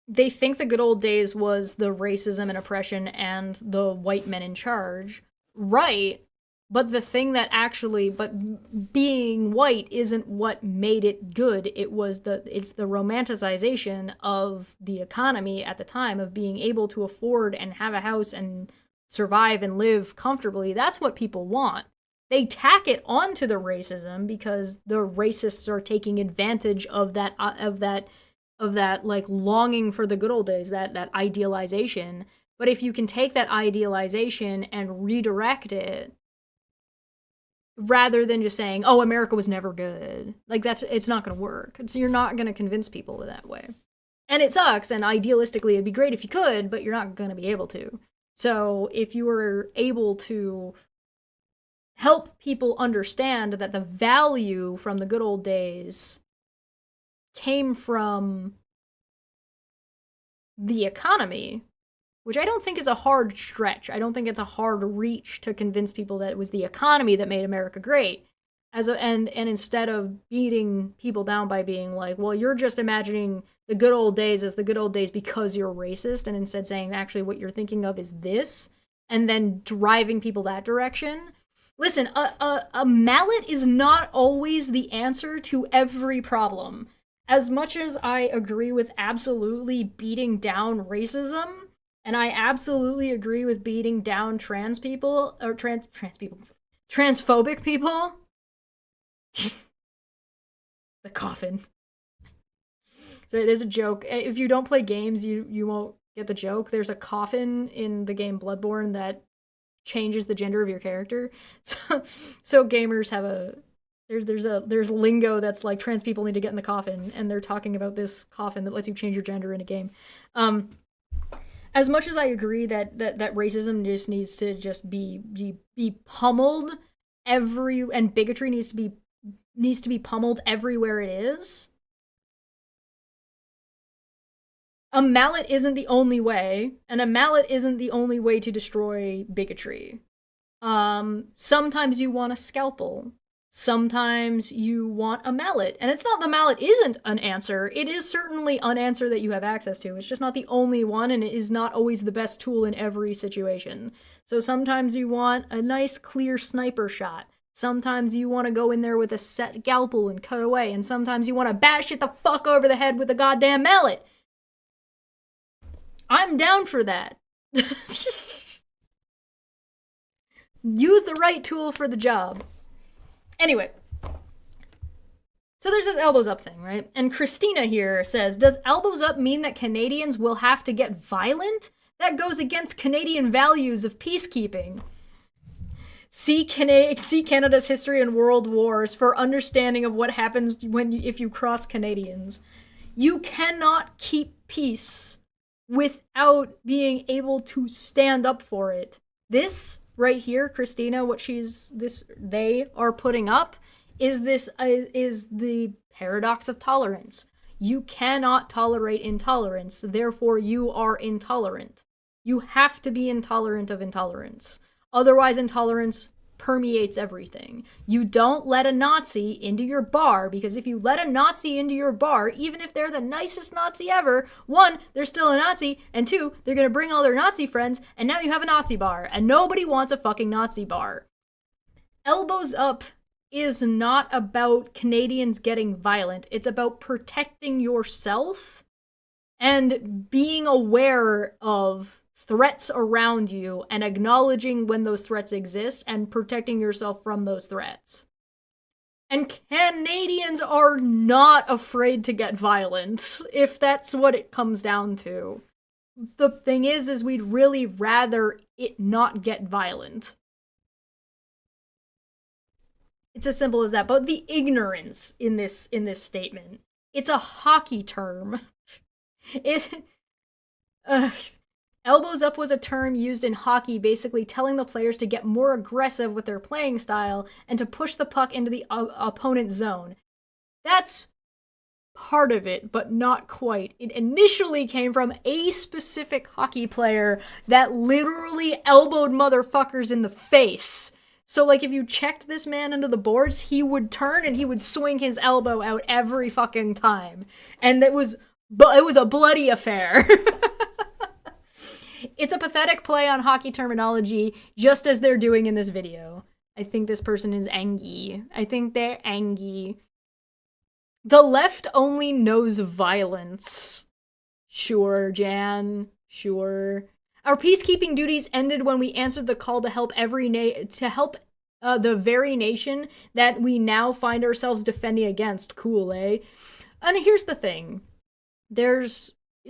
They think the good old days was the racism and oppression and the white men in charge. Right. But the thing that actually, being white isn't what made it good. It's the romanticization of the economy at the time of being able to afford and have a house and survive and live comfortably. That's what people want. They tack it onto the racism because the racists are taking advantage of that like longing for the good old days, that idealization. But if you can take that idealization and redirect it rather than just saying, oh, America was never good. Like, it's not going to work. You're not going to convince people that way. And it sucks, and idealistically it'd be great if you could, but you're not going to be able to. So if you were able to help people understand that the value from the good old days came from the economy, which I don't think is a hard stretch. I don't think it's a hard reach to convince people that it was the economy that made America great. And instead of beating people down by being like, well, you're just imagining the good old days as the good old days because you're racist, and instead saying actually what you're thinking of is this, and then driving people that direction. Listen, a mallet is not always the answer to every problem. As much as I agree with absolutely beating down racism, and I absolutely agree with beating down trans people, or transphobic people. The coffin. So there's a joke. If you don't play games, you won't get the joke. There's a coffin in the game Bloodborne that changes the gender of your character. So gamers have there's lingo that's like trans people need to get in the coffin, and they're talking about this coffin that lets you change your gender in a game. As much as I agree that racism just needs to just be pummeled and bigotry needs to be pummeled everywhere it is, a mallet isn't the only way, and a mallet isn't the only way to destroy bigotry. Sometimes you want a scalpel. Sometimes you want a mallet. And it's not the mallet isn't an answer. It is certainly an answer that you have access to. It's just not the only one, and it is not always the best tool in every situation. So sometimes you want a nice, clear sniper shot. Sometimes you want to go in there with a set scalpel and cut away. And sometimes you want to bash it the fuck over the head with a goddamn mallet. I'm down for that. Use the right tool for the job. Anyway, so there's this elbows up thing, right? And Christina here says, does elbows up mean that Canadians will have to get violent? That goes against Canadian values of peacekeeping. See Canada's history and world wars for understanding of what happens if you cross Canadians. You cannot keep peace without being able to stand up for it. This right here, Christina, they are putting up is the paradox of tolerance. You cannot tolerate intolerance, therefore you are intolerant. You have to be intolerant of intolerance. Otherwise, intolerance permeates everything. You don't let a Nazi into your bar, because if you let a Nazi into your bar, even if they're the nicest Nazi ever, one, they're still a Nazi, and two, they're gonna bring all their Nazi friends, and now you have a Nazi bar, and nobody wants a fucking Nazi bar. Elbows up is not about Canadians getting violent. It's about protecting yourself and being aware of threats around you and acknowledging when those threats exist and protecting yourself from those threats. And Canadians are not afraid to get violent, if that's what it comes down to. The thing is we'd really rather it not get violent. It's as simple as that. But the ignorance in this statement, it's a hockey term. Elbows up was a term used in hockey, basically telling the players to get more aggressive with their playing style and to push the puck into the opponent's zone. That's part of it, but not quite. It initially came from a specific hockey player that literally elbowed motherfuckers in the face. So, like, if you checked this man into the boards, he would turn and he would swing his elbow out every fucking time. And it was a bloody affair. It's a pathetic play on hockey terminology, just as they're doing in this video. I think this person is angry. I think they're angry. The left only knows violence. Sure, Jan. Sure. Our peacekeeping duties ended when we answered the call to help the very nation that we now find ourselves defending against. Cool, eh? And here's the thing.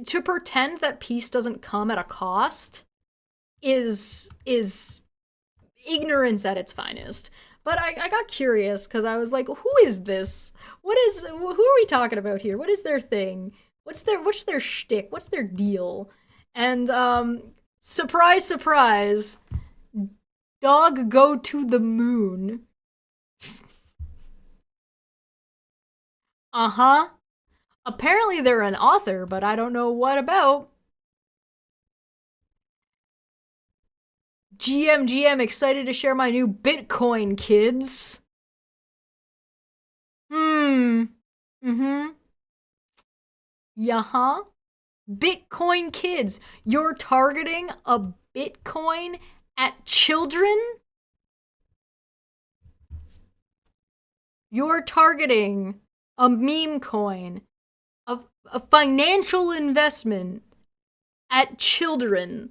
To pretend that peace doesn't come at a cost is ignorance at its finest. But I got curious because I was like, who is this? Who are we talking about here? What is their thing? What's their shtick? What's their deal? And surprise, surprise, dog go to the moon. Uh-huh. Apparently they're an author, but I don't know what about. GM excited to share my new Bitcoin, kids. Mm-hmm. Yeah-huh. Bitcoin kids. You're targeting a Bitcoin at children? You're targeting a meme coin, a financial investment at children.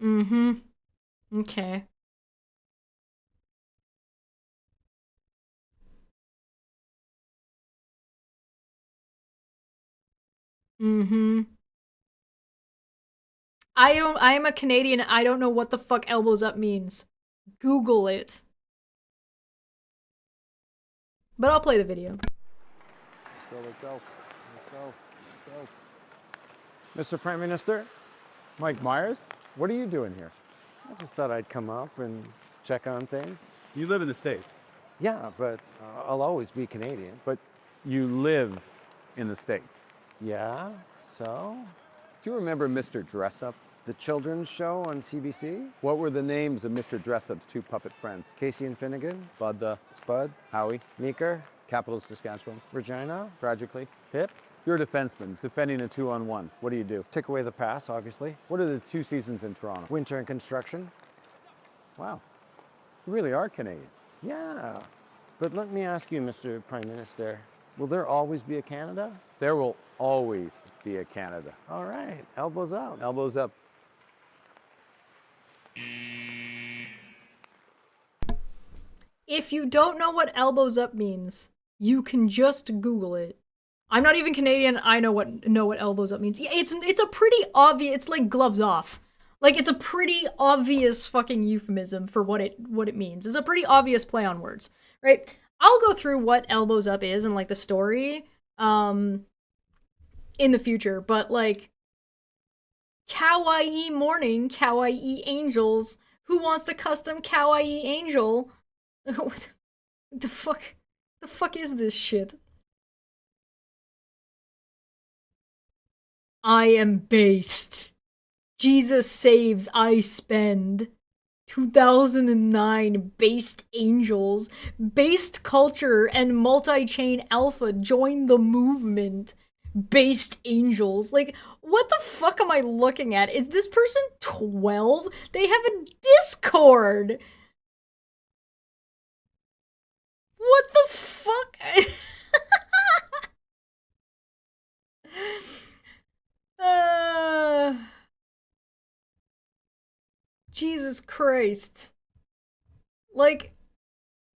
Mm-hmm. Okay. Mm-hmm. I am a Canadian. I don't know what the fuck elbows up means. Google it. But I'll play the video. Let's go. Mr. Prime Minister, Mike Myers, what are you doing here? I just thought I'd come up and check on things. You live in the States, Yeah, but I'll always be Canadian. but you live in the States. Yeah, so? Do you remember Mr. Dressup? The children's show on CBC? What were the names of Mr. Dressup's two puppet friends? Casey and Finnegan? Bud, Spud? Howie, Meeker? Capital Saskatchewan, Regina? tragically. Hip? You're a defenseman, defending a 2-on-1. What do you do? Take away the pass, obviously. What are the 2 seasons in Toronto? Winter and construction? Wow, you really are Canadian. Yeah. But let me ask you, Mr. Prime Minister, will there always be a Canada? There will always be a Canada. All right, elbows up. Elbows up. If you don't know what elbows up means, you can just Google it. I'm not even Canadian. I know what elbows up means. Yeah, it's a pretty obvious. It's like gloves off. Like it's a pretty obvious fucking euphemism for what it means. It's a pretty obvious play on words, right? I'll go through what elbows up is and like the story in the future, but like kawaii morning, kawaii angels. Who wants a custom kawaii angel? What the fuck? The fuck is this shit? I am based. Jesus saves, I spend. 2009 based angels, based culture, and multi-chain alpha join the movement. Based angels. Like, what the fuck am I looking at? Is this person 12? They have a Discord. What the fuck? Jesus Christ. Like,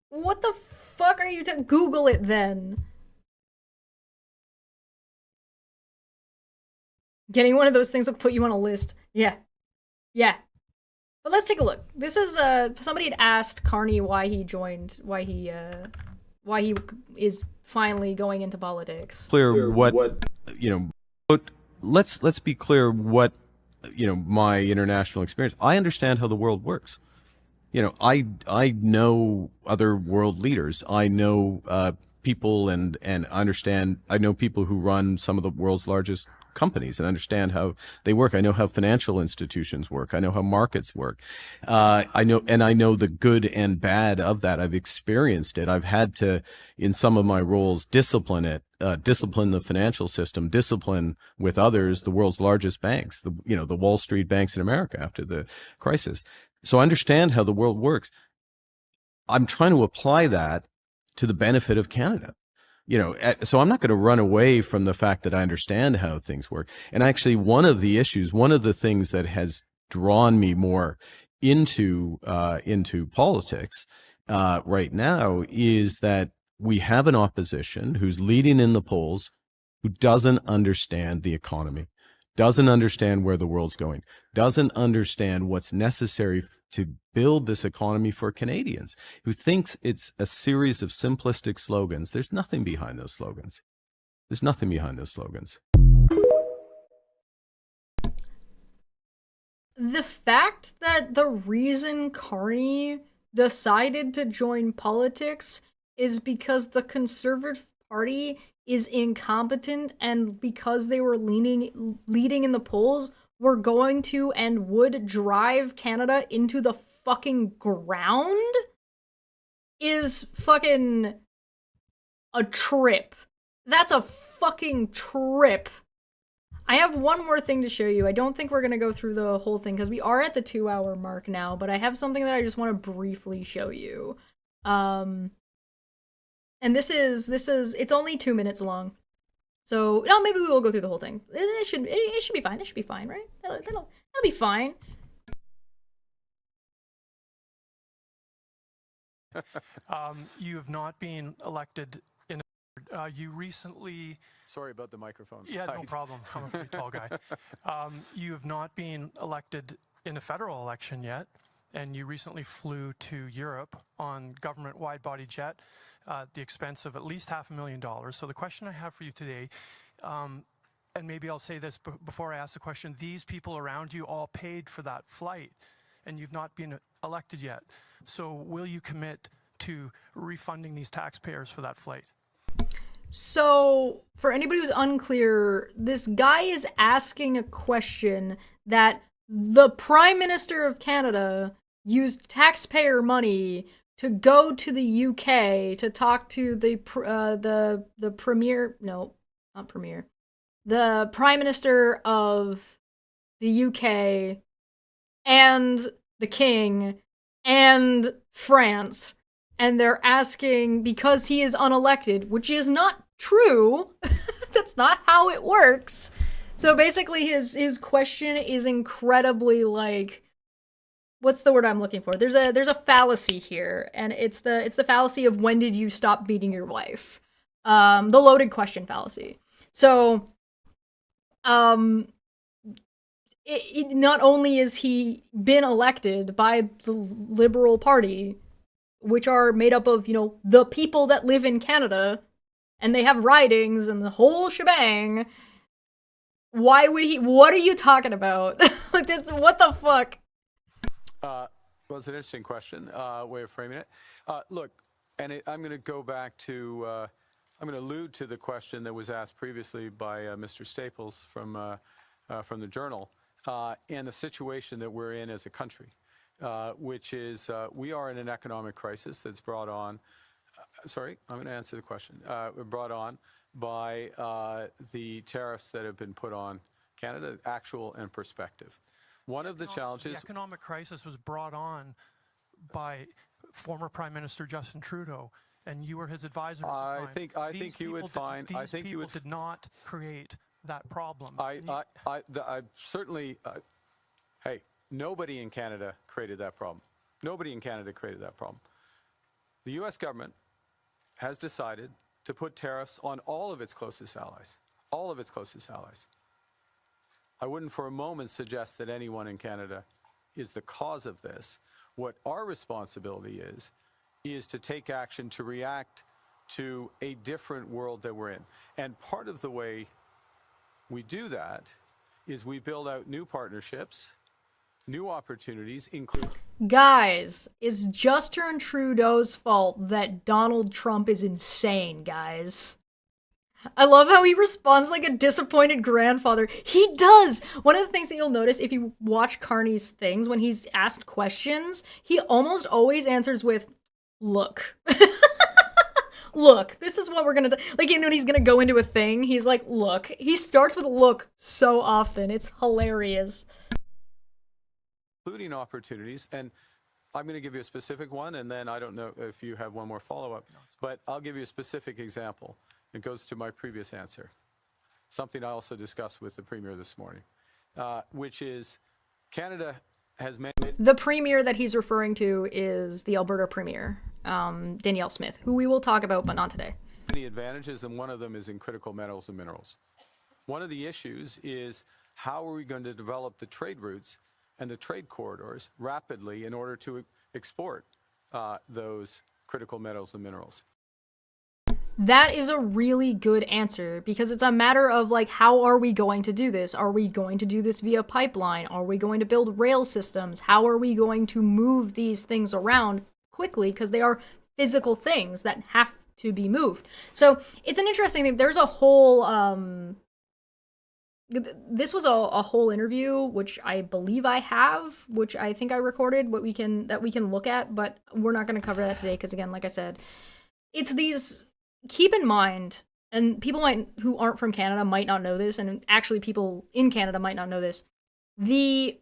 what the fuck are you Google it then. Getting one of those things will put you on a list. Yeah. Yeah. But let's take a look. This is, somebody had asked Carney why he is finally going into politics. Clear what you know, but let's be clear what, you know, my international experience. I understand how the world works. You know, I know other world leaders. I know people and understand. I know people who run some of the world's largest companies and understand how they work. I know how financial institutions work. I know how markets work. I know the good and bad of that. I've experienced it. I've had to, in some of my roles, discipline the financial system, discipline with others, the world's largest banks, the Wall Street banks in America after the crisis. So I understand how the world works. I'm trying to apply that to the benefit of Canada. You know, so I'm not going to run away from the fact that I understand how things work. And actually, one of the things that has drawn me more into politics right now is that we have an opposition who's leading in the polls, who doesn't understand the economy, doesn't understand where the world's going, doesn't understand what's necessary to build this economy for Canadians, who thinks it's a series of simplistic slogans. There's nothing behind those slogans. There's nothing behind those slogans. The fact that the reason Carney decided to join politics is because the Conservative Party is incompetent, and because they were leading in the polls, were going to and would drive Canada into the fucking ground, is fucking a trip. That's a fucking trip. I have one more thing to show you. I don't think we're going to go through the whole thing because we are at the 2-hour mark now, but I have something that I just want to briefly show you. And this is, it's only 2 minutes long. So, no, maybe we will go through the whole thing. It should be fine. It should be fine, right? That'll be fine. You have not been elected in you recently... Sorry about the microphone. Yeah, no problem. I'm a pretty tall guy. You have not been elected in a federal election yet, and you recently flew to Europe on government wide-body jet at the expense of at least $500,000. So the question I have for you today, and maybe I'll say this before I ask the question, these people around you all paid for that flight, and you've not been elected yet. So will you commit to refunding these taxpayers for that flight? So, for anybody who's unclear, this guy is asking a question that the Prime Minister of Canada used taxpayer money to go to the UK to talk to the premier, no, not premier, the Prime Minister of the UK and the King and France. And they're asking, because he is unelected, which is not true. That's not how it works. So basically his question is incredibly like, what's the word I'm looking for? There's a fallacy here, and it's the fallacy of when did you stop beating your wife? The loaded question fallacy. So not only is he been elected by the Liberal Party, which are made up of, the people that live in Canada, and they have ridings and the whole shebang. Why would he? What are you talking about? Like, this, what the fuck? Well, it's an interesting question, way of framing it. Look, and I'm going to go back to, I'm going to allude to the question that was asked previously by Mr. Staples from the Journal, and the situation that we're in as a country. Which is we are in an economic crisis that's brought on, sorry, I'm going to answer the question, brought on by the tariffs that have been put on Canada, actual and prospective. One of the challenges... The economic crisis was brought on by former Prime Minister Justin Trudeau, and you were his advisor at the time. I think you would find... These people did not create that problem. I certainly... hey... Nobody in Canada created that problem. Nobody in Canada created that problem. The U.S. government has decided to put tariffs on all of its closest allies. All of its closest allies. I wouldn't for a moment suggest that anyone in Canada is the cause of this. What our responsibility is to take action to react to a different world that we're in. And part of the way we do that is we build out new partnerships, new opportunities, including... Guys, it's Justin Trudeau's fault that Donald Trump is insane, guys. I love how he responds like a disappointed grandfather. He does! One of the things that you'll notice if you watch Carney's things, when he's asked questions, he almost always answers with, look. Look, this is what we're gonna do. Like, when he's gonna go into a thing, he's like, look. He starts with look so often. It's hilarious. Including opportunities, and I'm going to give you a specific one, and then I don't know if you have one more follow-up, but I'll give you a specific example. It goes to my previous answer, something I also discussed with the Premier this morning, which is Canada has made... The Premier that he's referring to is the Alberta Premier, Danielle Smith, who we will talk about, but not today. Many advantages, and one of them is in critical metals and minerals. One of the issues is how are we going to develop the trade routes and the trade corridors rapidly in order to export those critical metals and minerals? That is a really good answer, because it's a matter of, like, how are we going to do this? Are we going to do this via pipeline? Are we going to build rail systems? How are we going to move these things around quickly? Because they are physical things that have to be moved. So it's an interesting thing. There's a whole this was a whole interview, which I believe I have, which I think I recorded, what we can look at, but we're not going to cover that today because, again, like I said, it's these. Keep in mind, and people who aren't from Canada might not know this, and actually people in Canada might not know this. It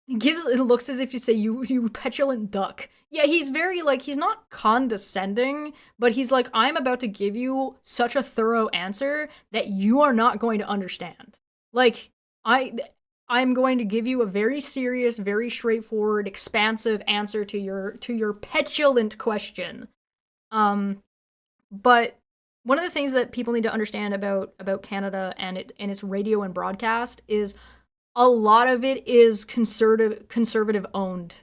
looks as if you say you petulant duck. Yeah, he's very, like, he's not condescending, but he's like, I'm about to give you such a thorough answer that you are not going to understand. Like, I'm going to give you a very serious, very straightforward, expansive answer to your petulant question. But one of the things that people need to understand about Canada and its radio and broadcast is a lot of it is conservative owned.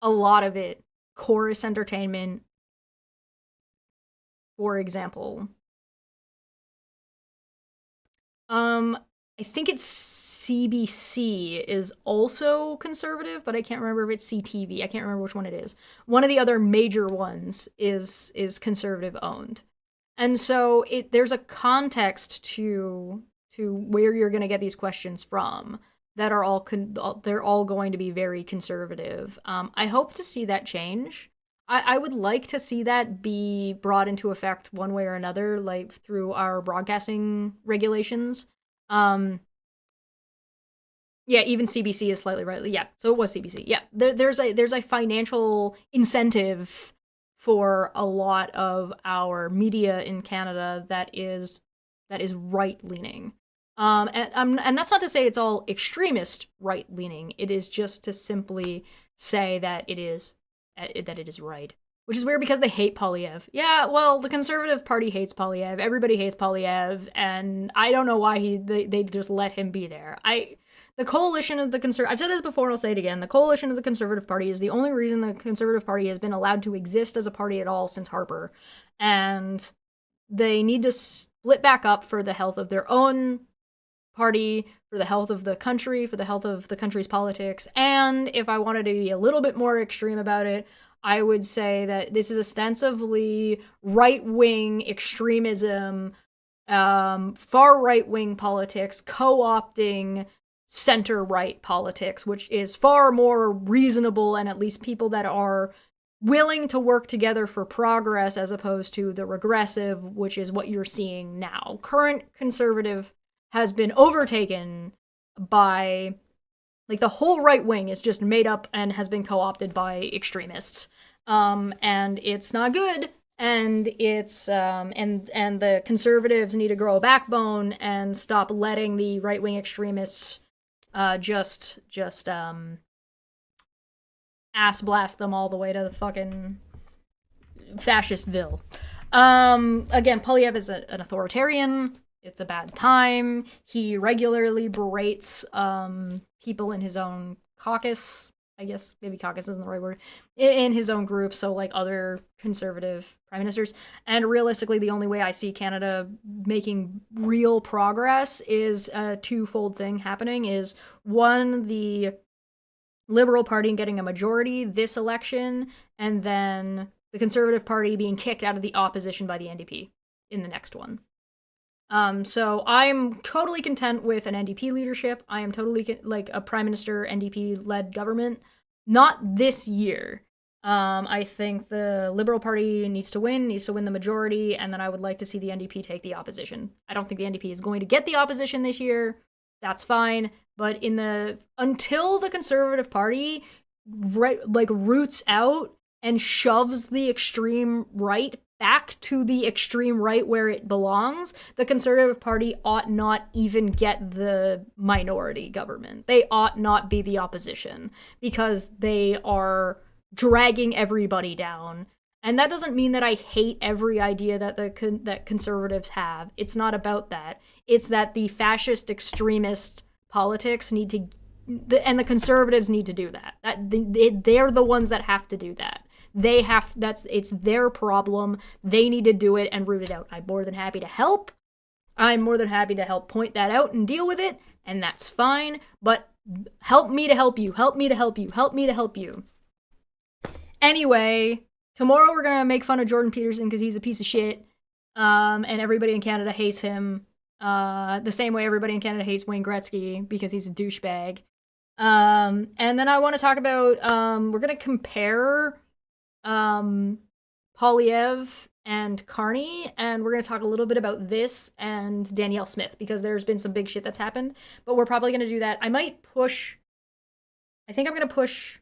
A lot of it. Chorus Entertainment, for example. I think it's CBC is also conservative, but I can't remember if it's CTV. I can't remember which one it is. One of the other major ones is conservative owned. And so there's a context to where you're going to get these questions from that are they're all going to be very conservative. I hope to see that change. I would like to see that be brought into effect one way or another, like through our broadcasting regulations. Yeah, even CBC is slightly right. Yeah, so it was CBC. Yeah, there's a financial incentive for a lot of our media in Canada that is right leaning. And that's not to say it's all extremist right leaning. It is just to simply say that it is right. Which is weird because they hate Poilievre. Yeah, well, the Conservative Party hates Poilievre. Everybody hates Poilievre, and I don't know why they just let him be there. The coalition of the I've said this before and I'll say it again. The coalition of the Conservative Party is the only reason the Conservative Party has been allowed to exist as a party at all since Harper. And they need to split back up for the health of their own party, for the health of the country, for the health of the country's politics. And if I wanted to be a little bit more extreme about it, I would say that this is ostensibly right-wing extremism, far right-wing politics, co-opting center-right politics, which is far more reasonable, and at least people that are willing to work together for progress as opposed to the regressive, which is what you're seeing now. Current conservative has been overtaken by, like, the whole right wing is just made up and has been co-opted by extremists. And it's not good. And it's and the conservatives need to grow a backbone and stop letting the right-wing extremists just ass blast them all the way to the fucking fascistville. Again, Poilievre is an authoritarian. It's a bad time. He regularly berates people in his own caucus. I guess maybe caucus isn't the right word. In his own group, so like other conservative prime ministers. And realistically, the only way I see Canada making real progress is a twofold thing happening. Is one, the Liberal Party getting a majority this election, and then the Conservative Party being kicked out of the opposition by the NDP in the next one. So I'm totally content with an NDP leadership. I am totally like a prime minister NDP-led government. Not this year. I think the Liberal Party needs to win the majority, and then I would like to see the NDP take the opposition. I don't think the NDP is going to get the opposition this year. That's fine. But until the Conservative Party roots out and shoves the extreme right back to the extreme right where it belongs, the Conservative Party ought not even get the minority government. They ought not be the opposition because they are dragging everybody down. And that doesn't mean that I hate every idea that that conservatives have. It's not about that. It's that the fascist extremist politics need to, and the conservatives need to do that. They're the ones that have to do that. It's their problem. They need to do it and root it out. I'm more than happy to help. I'm more than happy to help point that out and deal with it, and that's fine. But help me to help you. Help me to help you. Help me to help you. Anyway, tomorrow we're gonna make fun of Jordan Peterson because he's a piece of shit, and everybody in Canada hates him. The same way everybody in Canada hates Wayne Gretzky because he's a douchebag. And then I want to talk about we're gonna compare Polyev and Carney, and we're going to talk a little bit about this and Danielle Smith, because there's been some big shit that's happened, but we're probably going to do that. I think I'm going to push...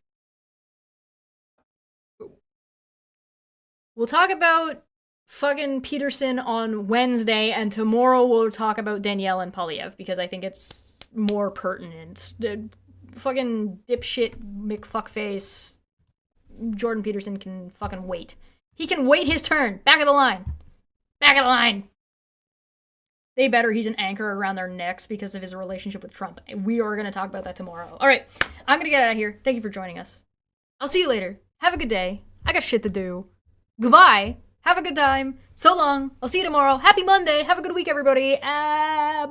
We'll talk about fucking Peterson on Wednesday, and tomorrow we'll talk about Danielle and Polyev, because I think it's more pertinent. The fucking dipshit McFuckface Jordan Peterson can fucking wait. He can wait his turn. Back of the line. Back of the line. They better. He's an anchor around their necks because of his relationship with Trump. We are going to talk about that tomorrow. All right. I'm going to get out of here. Thank you for joining us. I'll see you later. Have a good day. I got shit to do. Goodbye. Have a good time. So long. I'll see you tomorrow. Happy Monday. Have a good week, everybody. Bye.